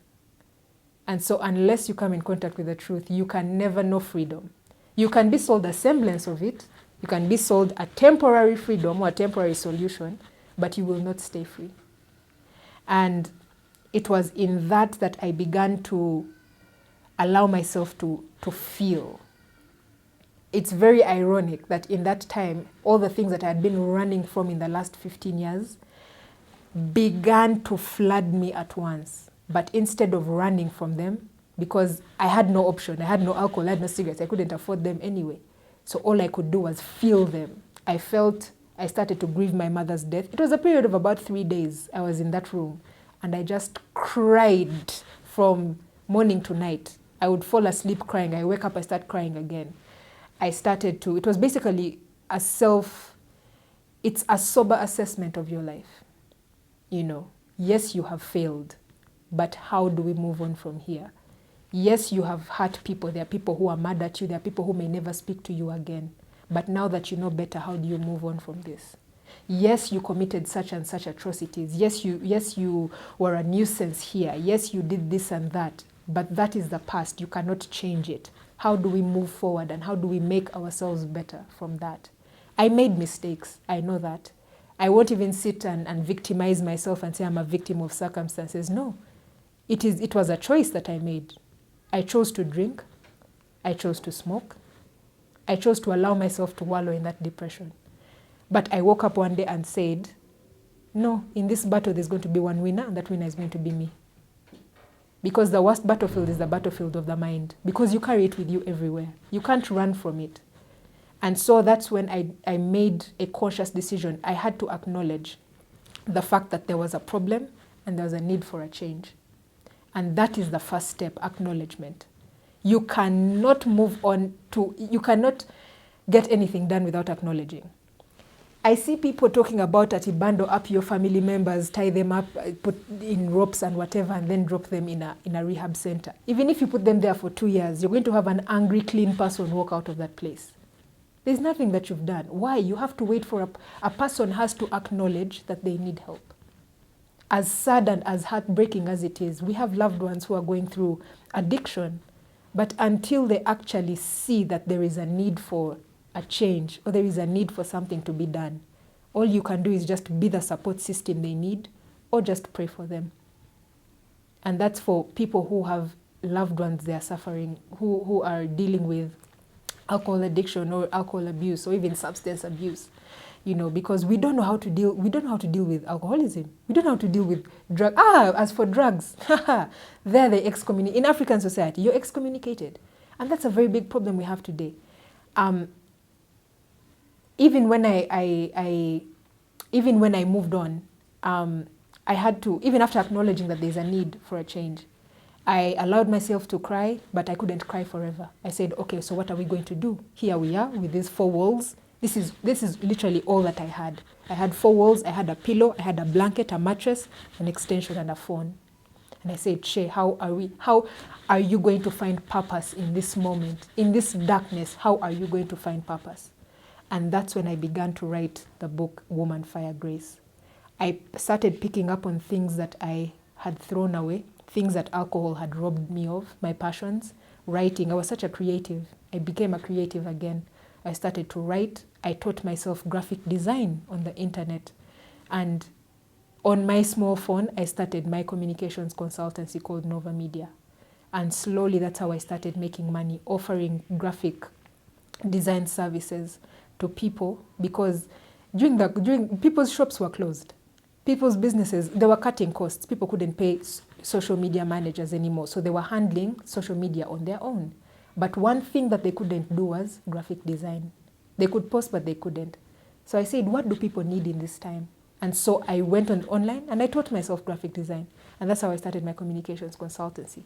S1: And so unless you come in contact with the truth, you can never know freedom. You can be sold a semblance of it. You can be sold a temporary freedom or a temporary solution, but you will not stay free. And it was in that I began to allow myself to feel. It's very ironic that in that time, all the things that I had been running from in the last 15 years began to flood me at once. But instead of running from them, because I had no option, I had no alcohol, I had no cigarettes, I couldn't afford them anyway. So all I could do was feel them. I started to grieve my mother's death. It was a period of about 3 days I was in that room. And I just cried from morning to night. I would fall asleep crying. I wake up, I start crying again. It was basically it's a sober assessment of your life. You know, yes, you have failed, but how do we move on from here? Yes, you have hurt people. There are people who are mad at you. There are people who may never speak to you again. But now that you know better, how do you move on from this? Yes, you committed such and such atrocities. Yes, you were a nuisance here. Yes, you did this and that. But that is the past. You cannot change it. How do we move forward, and how do we make ourselves better from that? I made mistakes. I know that. I won't even sit and victimize myself and say I'm a victim of circumstances. No. It was a choice that I made. I chose to drink. I chose to smoke. I chose to allow myself to wallow in that depression. But I woke up one day and said, no, in this battle there's going to be one winner, and that winner is going to be me. Because the worst battlefield is the battlefield of the mind. Because you carry it with you everywhere. You can't run from it. And so that's when I made a conscious decision. I had to acknowledge the fact that there was a problem and there was a need for a change. And that is the first step, acknowledgement. You cannot you cannot get anything done without acknowledging. I see people talking about bundle up your family members, tie them up, put in ropes and whatever, and then drop them in a rehab center. Even if you put them there for 2 years, you're going to have an angry, clean person walk out of that place. There's nothing that you've done. Why? You have to wait for a person has to acknowledge that they need help. As sad and as heartbreaking as it is, we have loved ones who are going through addiction, but until they actually see that there is a need for a change, or there is a need for something to be done, All you can do is just be the support system they need, or just pray for them. And that's for people who have loved ones they are suffering, who are dealing with alcohol addiction or alcohol abuse or even substance abuse. Because we don't know how to deal with alcoholism. We don't know how to deal with drug. As for drugs, they're the excommunicated. In African society, you're excommunicated. And that's a very big problem we have today. Even when I moved on, I had to, even after acknowledging that there's a need for a change, I allowed myself to cry, but I couldn't cry forever. I said, okay, so what are we going to do? Here we are with these 4 walls. This is literally all that I had. I had 4 walls, I had a pillow, I had a blanket, a mattress, an extension, and a phone. And I said, Che, how are you going to find purpose in this moment? In this darkness, how are you going to find purpose? And that's when I began to write the book, Woman, Fire, Grace. I started picking up on things that I had thrown away, things that alcohol had robbed me of, my passions. Writing, I was such a creative. I became a creative again. I started to write. I taught myself graphic design on the internet. And on my small phone, I started my communications consultancy called Nova Media. And slowly that's how I started making money, offering graphic design services to people, because during people's shops were closed. People's businesses, they were cutting costs. People couldn't pay social media managers anymore. So they were handling social media on their own. But one thing that they couldn't do was graphic design. They could post, but they couldn't. So I said, what do people need in this time? And so I went online and I taught myself graphic design. And that's how I started my communications consultancy.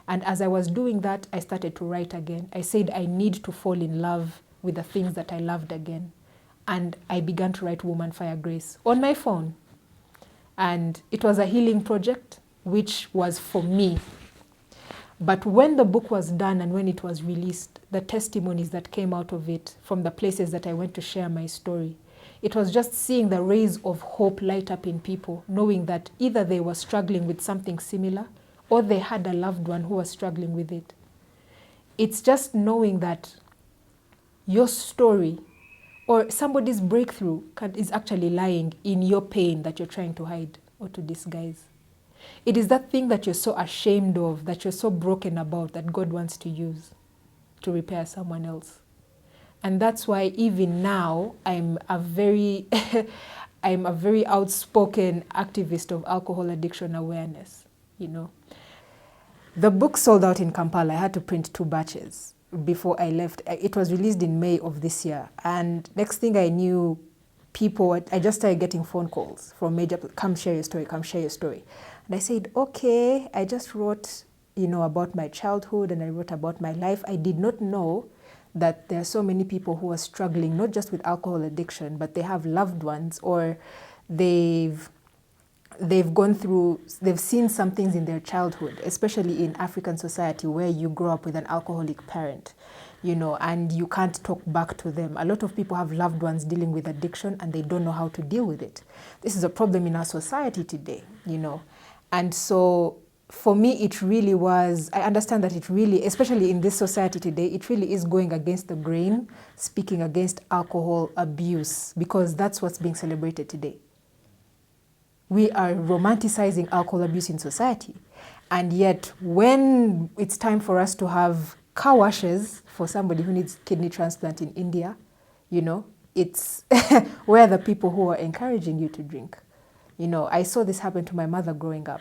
S1: And as I was doing that, I started to write again. I said I need to fall in love with the things that I loved again. And I began to write Woman, Fire, Grace on my phone. And it was a healing project, which was for me. But when the book was done and when it was released, the testimonies that came out of it from the places that I went to share my story, it was just seeing the rays of hope light up in people, knowing that either they were struggling with something similar or they had a loved one who was struggling with it. It's just knowing that your story or somebody's breakthrough is actually lying in your pain that you're trying to hide or to disguise. It is that thing that you're so ashamed of, that you're so broken about, that God wants to use to repair someone else. And that's why even now I'm a very outspoken activist of alcohol addiction awareness, The book sold out in Kampala. I had to print 2 batches before I left. It was released in May of this year. And next thing I knew, I just started getting phone calls from major, come share your story, come share your story. And I said, okay, I just wrote, about my childhood and I wrote about my life. I did not know that there are so many people who are struggling, not just with alcohol addiction, but they have loved ones or they've seen some things in their childhood, especially in African society where you grow up with an alcoholic parent, and you can't talk back to them. A lot of people have loved ones dealing with addiction and they don't know how to deal with it. This is a problem in our society today, And so for me, it really was, I understand that it really, especially in this society today, it really is going against the grain, speaking against alcohol abuse, because that's what's being celebrated today. We are romanticizing alcohol abuse in society. And yet, when it's time for us to have car washes for somebody who needs kidney transplant in India, it's where the people who are encouraging you to drink. I saw this happen to my mother growing up.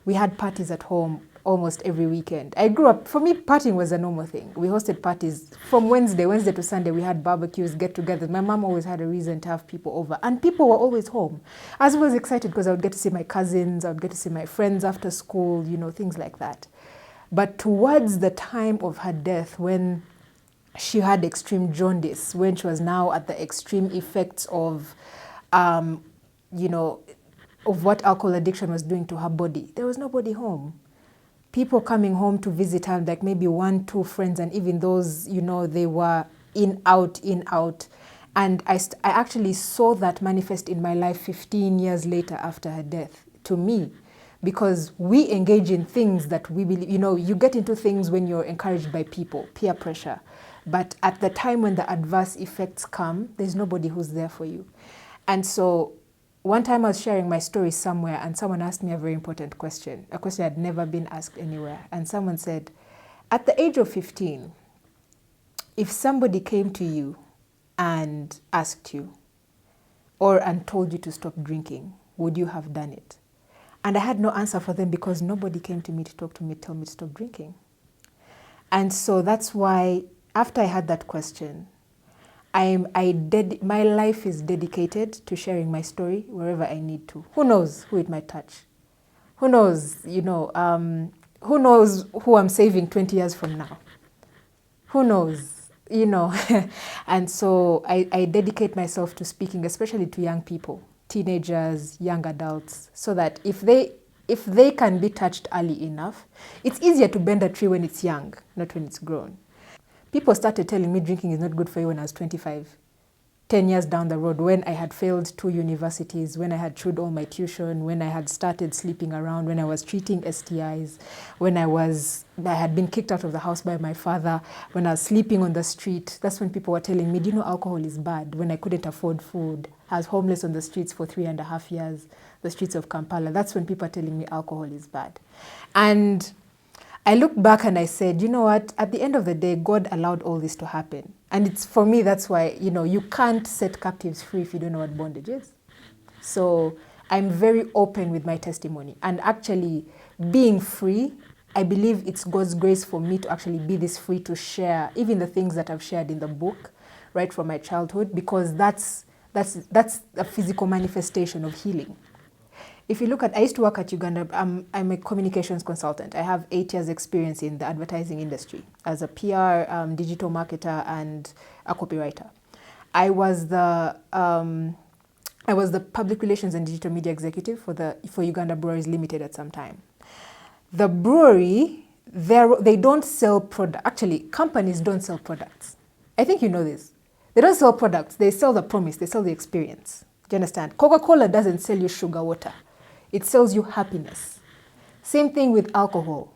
S1: We had parties at home almost every weekend. I grew up, for me, partying was a normal thing. We hosted parties from Wednesday to Sunday. We had barbecues, get-togethers. My mom always had a reason to have people over. And people were always home. I was always excited because I would get to see my cousins, I would get to see my friends after school, things like that. But towards the time of her death, when she had extreme jaundice, when she was now at the extreme effects of, of what alcohol addiction was doing to her body, there was nobody home. People coming home to visit her, like maybe 1, 2 friends, and even those, they were in, out. And I actually saw that manifest in my life 15 years later after her death, to me, because we engage in things that we believe, you get into things when you're encouraged by people, peer pressure. But at the time when the adverse effects come, there's nobody who's there for you. And so one time I was sharing my story somewhere and someone asked me a very important question, a question I'd never been asked anywhere. And someone said, at the age of 15, if somebody came to you and asked you and told you to stop drinking, would you have done it? And I had no answer for them because nobody came to me to talk to me, tell me to stop drinking. And so that's why after I had that question, my life is dedicated to sharing my story wherever I need to. Who knows who it might touch? Who knows, who knows who I'm saving 20 years from now? Who knows? And so I dedicate myself to speaking, especially to young people, teenagers, young adults, so that if they can be touched early enough, it's easier to bend a tree when it's young, not when it's grown. People started telling me drinking is not good for you when I was 25. 10 years down the road, when I had failed 2 universities, when I had chewed all my tuition, when I had started sleeping around, when I was treating STIs, when I had been kicked out of the house by my father, when I was sleeping on the street, that's when people were telling me, do you know alcohol is bad? When I couldn't afford food, I was homeless on the streets for 3.5 years, the streets of Kampala. That's when people are telling me alcohol is bad. And I look back and I said, you know what, at the end of the day, God allowed all this to happen. And it's, for me, that's why, you can't set captives free if you don't know what bondage is. So I'm very open with my testimony. And actually, being free, I believe it's God's grace for me to actually be this free to share, even the things that I've shared in the book, right from my childhood, because that's a physical manifestation of healing. If you look at, I used to work at Uganda, I'm a communications consultant. I have 8 years experience in the advertising industry as a PR, digital marketer, and a copywriter. I was the public relations and digital media executive for Uganda Breweries Limited at some time. The brewery, they don't sell product. Actually, companies don't sell products. I think you know this. They don't sell products. They sell the promise. They sell the experience. Do you understand? Coca-Cola doesn't sell you sugar water. It sells you happiness. Same thing with alcohol.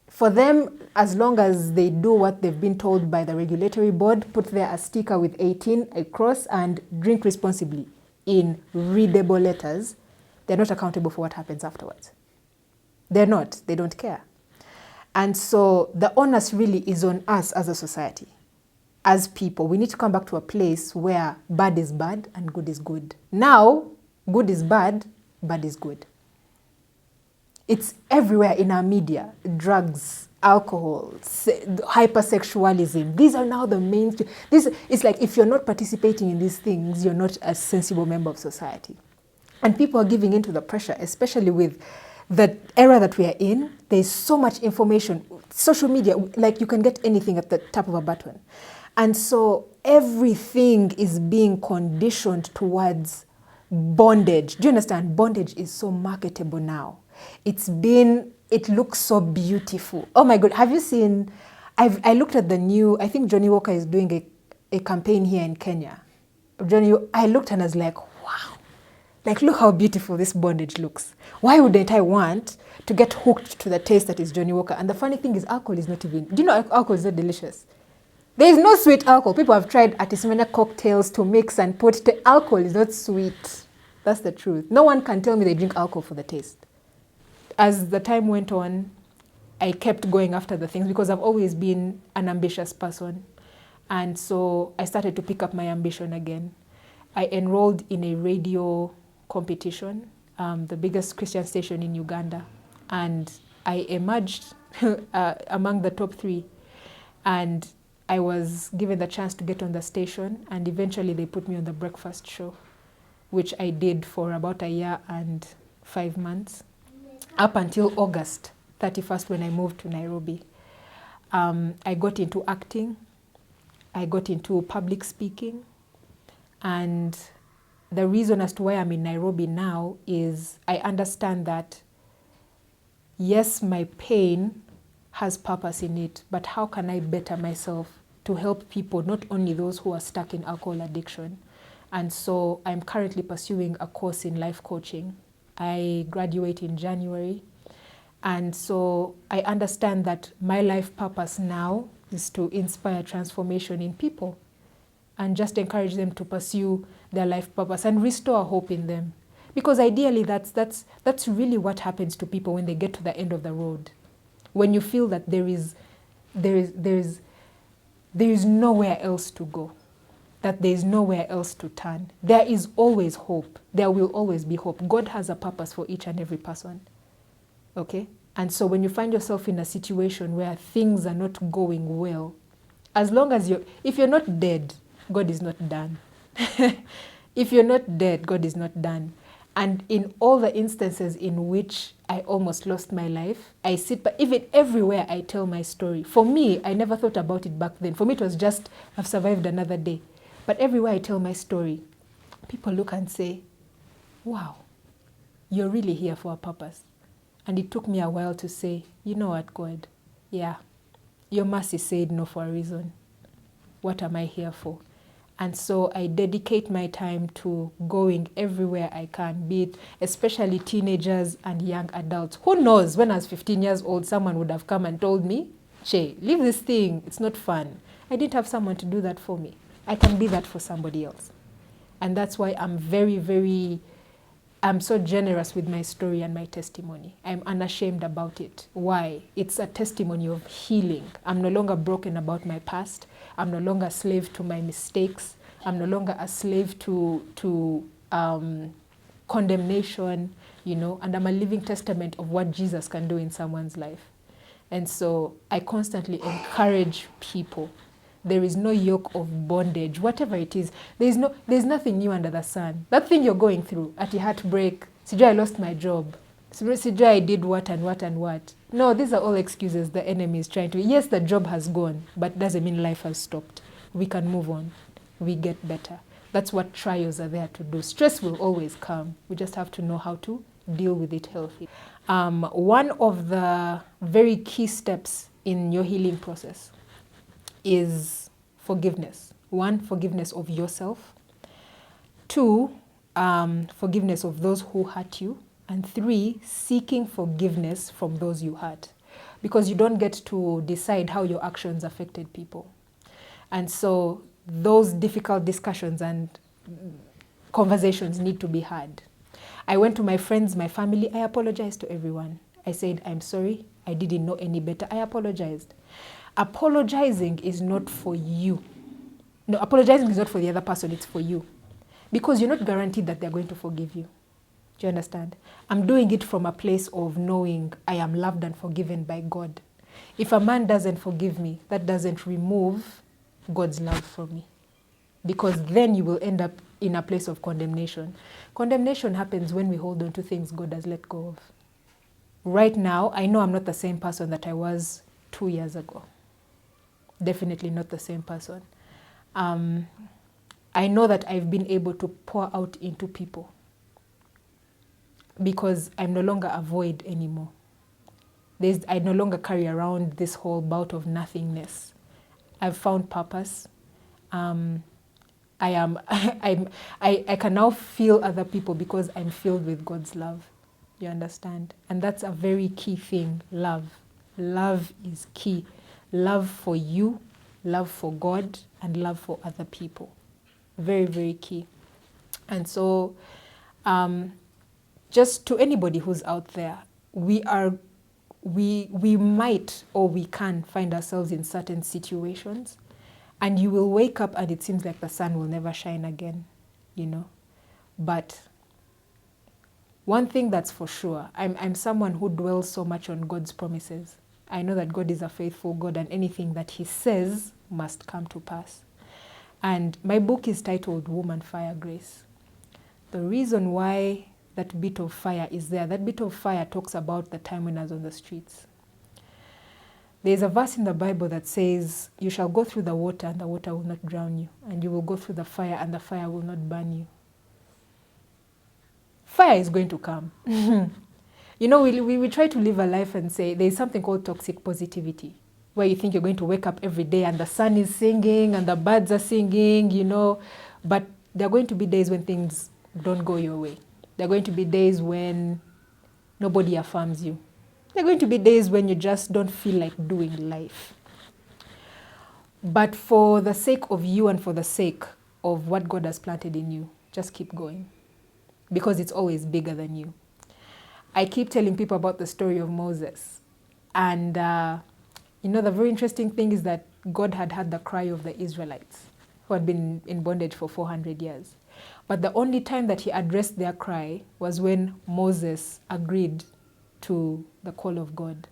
S1: For them, as long as they do what they've been told by the regulatory board, put there a sticker with 18 across and drink responsibly in readable letters, they're not accountable for what happens afterwards. They're not. They don't care. And so the onus really is on us as a society. As people, we need to come back to a place where bad is bad and good is good. Now, good is bad is good. It's everywhere in our media. Drugs, alcohol, hypersexualism. These are now the mainstream. It's like if you're not participating in these things, you're not a sensible member of society. And people are giving in to the pressure, especially with the era that we are in. There's so much information. Social media, like you can get anything at the tap of a button. And so everything is being conditioned towards bondage. Do you understand? Bondage is so marketable now. It looks so beautiful. Oh my God, have you seen, I looked at the new, I think Johnny Walker is doing a campaign here in Kenya. I looked and I was like, wow, like look how beautiful this bondage looks. Why wouldn't I want to get hooked to the taste that is Johnny Walker? And the funny thing is alcohol is not even, do you know alcohol is not delicious? There is no sweet alcohol. People have tried artisanal cocktails to mix and put. Alcohol is not sweet. That's the truth. No one can tell me they drink alcohol for the taste. As the time went on, I kept going after the things because I've always been an ambitious person. And so I started to pick up my ambition again. I enrolled in a radio competition, the biggest Christian station in Uganda. And I emerged among the top 3. And I was given the chance to get on the station, and eventually they put me on the breakfast show, which I did for about 1 year and 5 months, up until August 31st when I moved to Nairobi. I got into acting, I got into public speaking, and the reason as to why I'm in Nairobi now is I understand that, yes, my pain has purpose in it, but how can I better myself to help people, not only those who are stuck in alcohol addiction? And so I'm currently pursuing a course in life coaching. I graduate in January. And so I understand that my life purpose now is to inspire transformation in people. and just encourage them to pursue their life purpose and restore hope in them. Because ideally, that's really what happens to people when they get to the end of the road. When you feel that there is nowhere else to go, that there is nowhere else to turn. There is always hope. There will always be hope. God has a purpose for each and every person. Okay? And so when you find yourself in a situation where things are not going well, as long as if you're not dead, God is not done. If you're not dead, God is not done. And in all the instances in which I almost lost my life, I sit, but even everywhere I tell my story. For me, I never thought about it back then. For me, it was just, I've survived another day. But everywhere I tell my story, people look and say, wow, you're really here for a purpose. And it took me a while to say, you know what, God? Yeah, your mercy said no for a reason. What am I here for? And so I dedicate my time to going everywhere I can, be it especially teenagers and young adults. Who knows, when I was 15 years old, someone would have come and told me, Che, leave this thing, it's not fun. I didn't have someone to do that for me. I can be that for somebody else. And that's why I'm so generous with my story and my testimony. I'm unashamed about it. Why? It's a testimony of healing. I'm no longer broken about my past. I'm no longer a slave to my mistakes. I'm no longer a slave to condemnation, and I'm a living testament of what Jesus can do in someone's life. And so I constantly encourage people. There is no yoke of bondage, whatever it is. There's nothing new under the sun. That thing you're going through, at your heartbreak, Sijay, I lost my job. Sijay, I did what and what and what. No, these are all excuses the enemy is trying to. Yes, the job has gone, but doesn't mean life has stopped. We can move on. We get better. That's what trials are there to do. Stress will always come. We just have to know how to deal with it healthy. One of the very key steps in your healing process is forgiveness. 1, forgiveness of yourself. 2, forgiveness of those who hurt you. And 3, seeking forgiveness from those you hurt. Because you don't get to decide how your actions affected people. And so those difficult discussions and conversations need to be had. I went to my friends, my family. I apologized to everyone. I said, I'm sorry. I didn't know any better. I apologized. Apologizing is not for you. No, apologizing is not for the other person, it's for you. Because you're not guaranteed that they're going to forgive you. Do you understand? I'm doing it from a place of knowing I am loved and forgiven by God. If a man doesn't forgive me, that doesn't remove God's love from me. Because then you will end up in a place of condemnation. Condemnation happens when we hold on to things God has let go of. Right now, I know I'm not the same person that I was 2 years ago. Definitely not the same person. I know that I've been able to pour out into people because I'm no longer a void anymore. I no longer carry around this whole bout of nothingness. I've found purpose. I can now feel other people because I'm filled with God's love. You understand? And that's a very key thing, love. Love is key. Love for you, love for God, and love for other people. Very, very key. And so just to anybody who's out there, we might or we can find ourselves in certain situations, and you will wake up and it seems like the sun will never shine again, But one thing that's for sure, I'm someone who dwells so much on God's promises. I know that God is a faithful God and anything that he says must come to pass. And my book is titled Woman, Fire, Grace. The reason why that bit of fire is there, that bit of fire talks about the time when I was on the streets. There's a verse in the Bible that says, you shall go through the water and the water will not drown you. And you will go through the fire and the fire will not burn you. Fire is going to come. We try to live a life and say there's something called toxic positivity, where you think you're going to wake up every day and the sun is singing and the birds are singing, But there are going to be days when things don't go your way. There are going to be days when nobody affirms you. There are going to be days when you just don't feel like doing life. But for the sake of you and for the sake of what God has planted in you, just keep going, because it's always bigger than you. I keep telling people about the story of Moses. And, the very interesting thing is that God had heard the cry of the Israelites who had been in bondage for 400 years. But the only time that he addressed their cry was when Moses agreed to the call of God.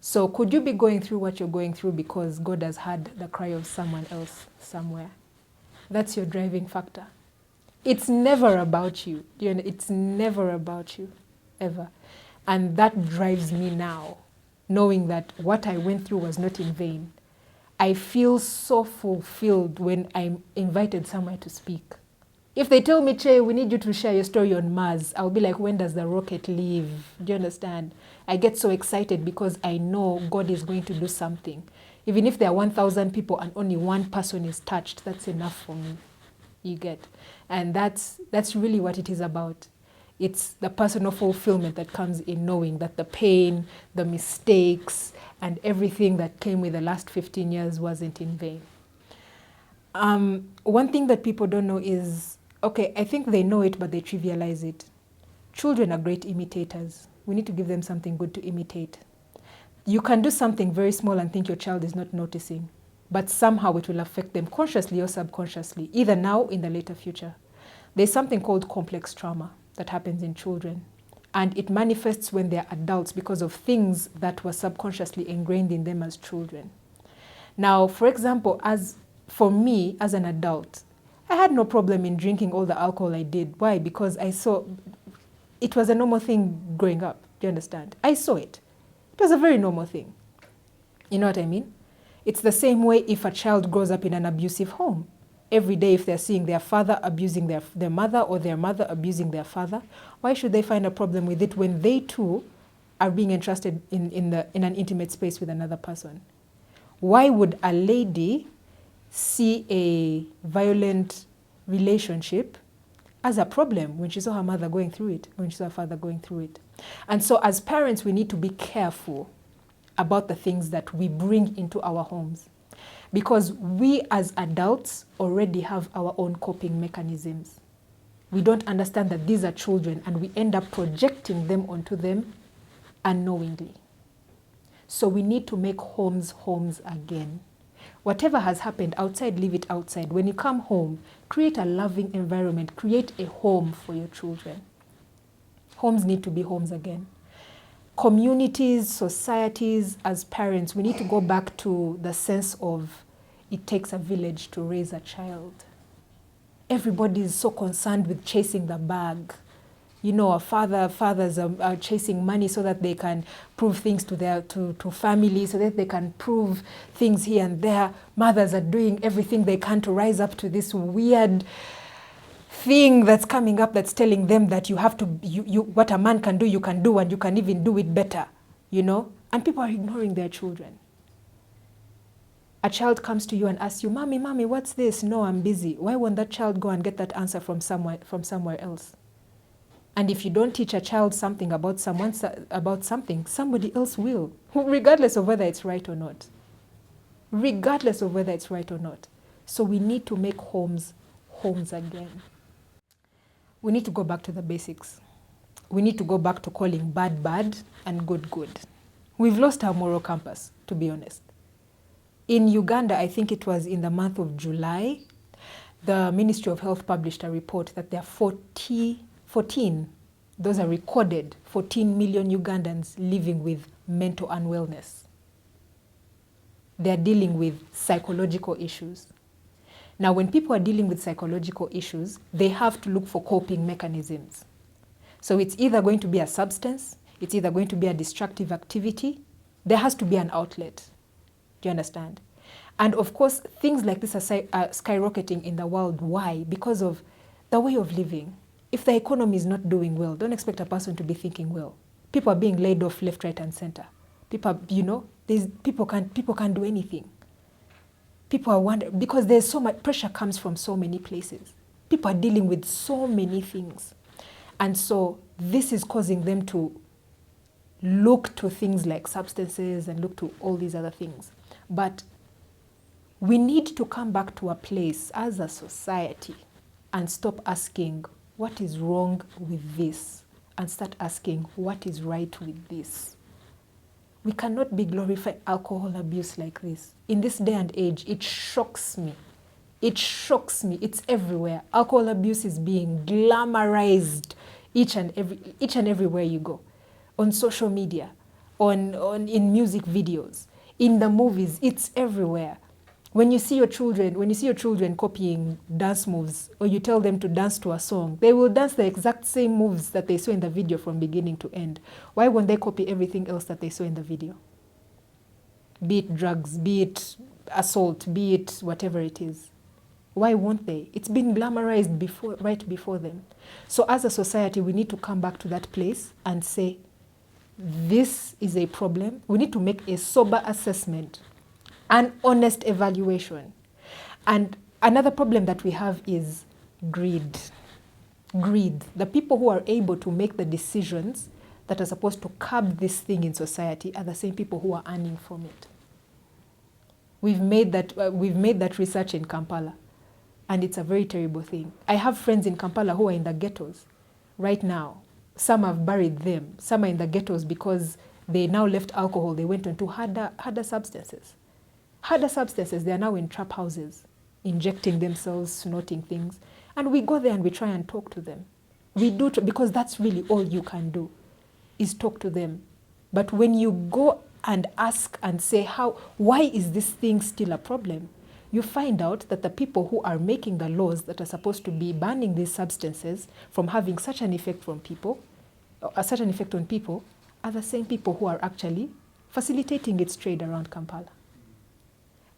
S1: So could you be going through what you're going through because God has heard the cry of someone else somewhere? That's your driving factor. It's never about you. It's never about you, ever. And that drives me now, knowing that what I went through was not in vain. I feel so fulfilled when I'm invited somewhere to speak. If they tell me, Che, we need you to share your story on Mars, I'll be like, when does the rocket leave? Do you understand? I get so excited because I know God is going to do something. Even if there are 1,000 people and only one person is touched, that's enough for me. You get? And that's really what it is about. It's the personal fulfillment that comes in knowing that the pain, the mistakes, and everything that came with the last 15 years wasn't in vain. One thing that people don't know is, okay, I think they know it, but they trivialize it. Children are great imitators. We need to give them something good to imitate. You can do something very small and think your child is not noticing, but somehow it will affect them consciously or subconsciously, either now or in the later future. There's something called complex trauma that happens in children, and it manifests when they're adults because of things that were subconsciously ingrained in them as children. Now, for example, for me as an adult, I had no problem in drinking all the alcohol I did. Why? Because I saw it was a normal thing growing up. Do you understand? I saw it. It was a very normal thing. You know what I mean? It's the same way if a child grows up in an abusive home. Every day if they're seeing their father abusing their mother or their mother abusing their father, why should they find a problem with it when they too are being entrusted in an intimate space with another person? Why would a lady see a violent relationship as a problem when she saw her mother going through it, when she saw her father going through it? And so as parents, we need to be careful about the things that we bring into our homes, because we as adults already have our own coping mechanisms. We don't understand that these are children, and we end up projecting them onto them unknowingly. So we need to make homes again. Whatever has happened outside, leave it outside. When you come home, create a loving environment. Create a home for your children. Homes need to be homes again. Communities, societies, as parents, we need to go back to the sense of it takes a village to raise a child. Everybody is so concerned with chasing the bag. Fathers are chasing money so that they can prove things to family, so that they can prove things here and there. Mothers are doing everything they can to rise up to this weird thing that's coming up that's telling them that you have to, what a man can do, you can do, and you can even do it better, And people are ignoring their children. A child comes to you and asks you, Mommy, what's this? No, I'm busy. Why won't that child go and get that answer from somewhere else? And if you don't teach a child something about something, somebody else will, regardless of whether it's right or not. Regardless of whether it's right or not. So we need to make homes again. We need to go back to the basics. We need to go back to calling bad, bad, and good, good. We've lost our moral compass, to be honest. In Uganda, I think it was in the month of July, the Ministry of Health published a report that there are 14, those are recorded, 14 million Ugandans living with mental unwellness. They're dealing with psychological issues. Now, when people are dealing with psychological issues, they have to look for coping mechanisms. So it's either going to be a substance, it's either going to be a destructive activity. There has to be an outlet. Do you understand? And of course, things like this are skyrocketing in the world. Why? Because of the way of living. If the economy is not doing well, don't expect a person to be thinking well. People are being laid off left, right, and center. People can't do anything. People are wondering, because there's so much pressure comes from so many places. People are dealing with so many things. And so this is causing them to look to things like substances and look to all these other things. But We need to come back to a place as a society and stop asking, what is wrong with this? And start asking, what is right with this? We cannot be glorifying alcohol abuse like this. In this day and age, it shocks me. It shocks me. It's everywhere. Alcohol abuse is being glamorized each and everywhere you go. On social media, in music videos, in the movies, it's everywhere. When you see your children copying dance moves, or you tell them to dance to a song, they will dance the exact same moves that they saw in the video from beginning to end. Why won't they copy everything else that they saw in the video? Be it drugs, be it assault, be it whatever it is. Why won't they? It's been glamorized right before them. So as a society, we need to come back to that place and say, this is a problem. We need to make a sober assessment, an honest evaluation. And another problem that we have is greed. Greed. The people who are able to make the decisions that are supposed to curb this thing in society are the same people who are earning from it. We've made that research in Kampala, and it's a very terrible thing. I have friends in Kampala who are in the ghettos right now. Some have buried them. Some are in the ghettos because they now left alcohol. They went into harder substances. Harder substances. They are now in trap houses, injecting themselves, snorting things. And we go there and we try and talk to them. We do, because that's really all you can do, is talk to them. But when you go and ask and say, why is this thing still a problem? You find out that the people who are making the laws that are supposed to be banning these substances from having such an effect on people, are the same people who are actually facilitating its trade around Kampala.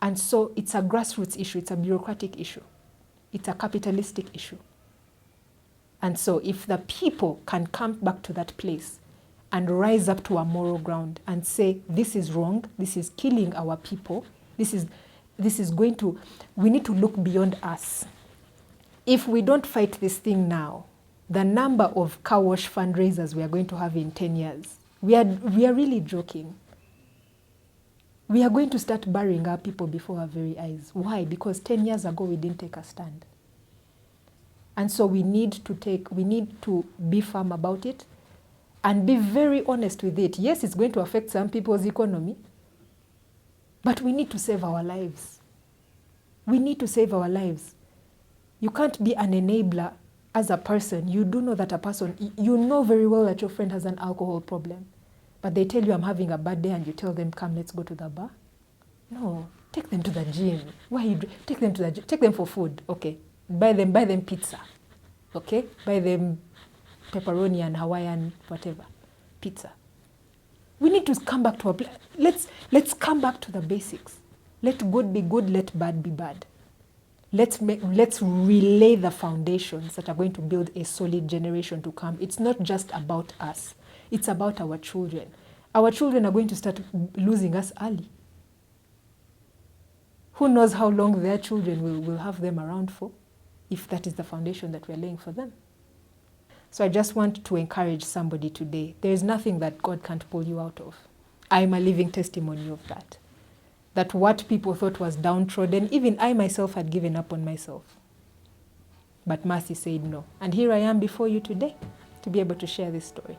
S1: And so it's a grassroots issue, it's a bureaucratic issue, it's a capitalistic issue. And so if the people can come back to that place and rise up to a moral ground and say, this is wrong, this is killing our people, we need to look beyond us. If we don't fight this thing now, the number of car wash fundraisers we are going to have in 10 years, we are really joking. We are going to start burying our people before our very eyes. Why? Because 10 years ago we didn't take a stand. And so we need to be firm about it and be very honest with it. Yes, it's going to affect some people's economy, but we need to save our lives. We need to save our lives. You can't be an enabler as a person. You do know that a person, you know very well that your friend has an alcohol problem, but they tell you, I'm having a bad day, and you tell them, come, let's go to the bar. No, take them to the gym. Why you take them to the gym? Take them for food. Okay, buy them pizza. Okay, buy them pepperoni and Hawaiian whatever pizza. We need to come back to let's come back to the basics. Let good be good, let bad be bad. Let's relay the foundations that are going to build a solid generation to come. It's not just about us. It's about our children. Our children are going to start losing us early. Who knows how long their children will have them around for, if that is the foundation that we're laying for them. So I just want to encourage somebody today. There is nothing that God can't pull you out of. I'm a living testimony of that. That what people thought was downtrodden, even I myself had given up on myself. But mercy said no. And here I am before you today to be able to share this story.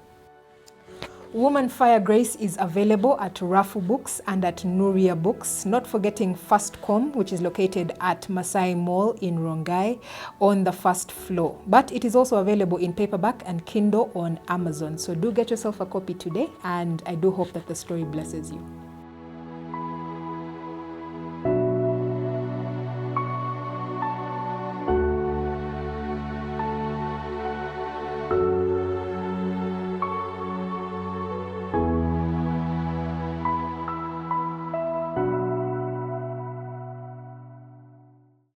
S1: Woman Fire Grace is available at Rafu Books and at Nuria Books, not forgetting Firstcom, which is located at Masai Mall in Rongai on the first floor. But it is also available in paperback and Kindle on Amazon. So do get yourself a copy today, and I do hope that the story blesses you.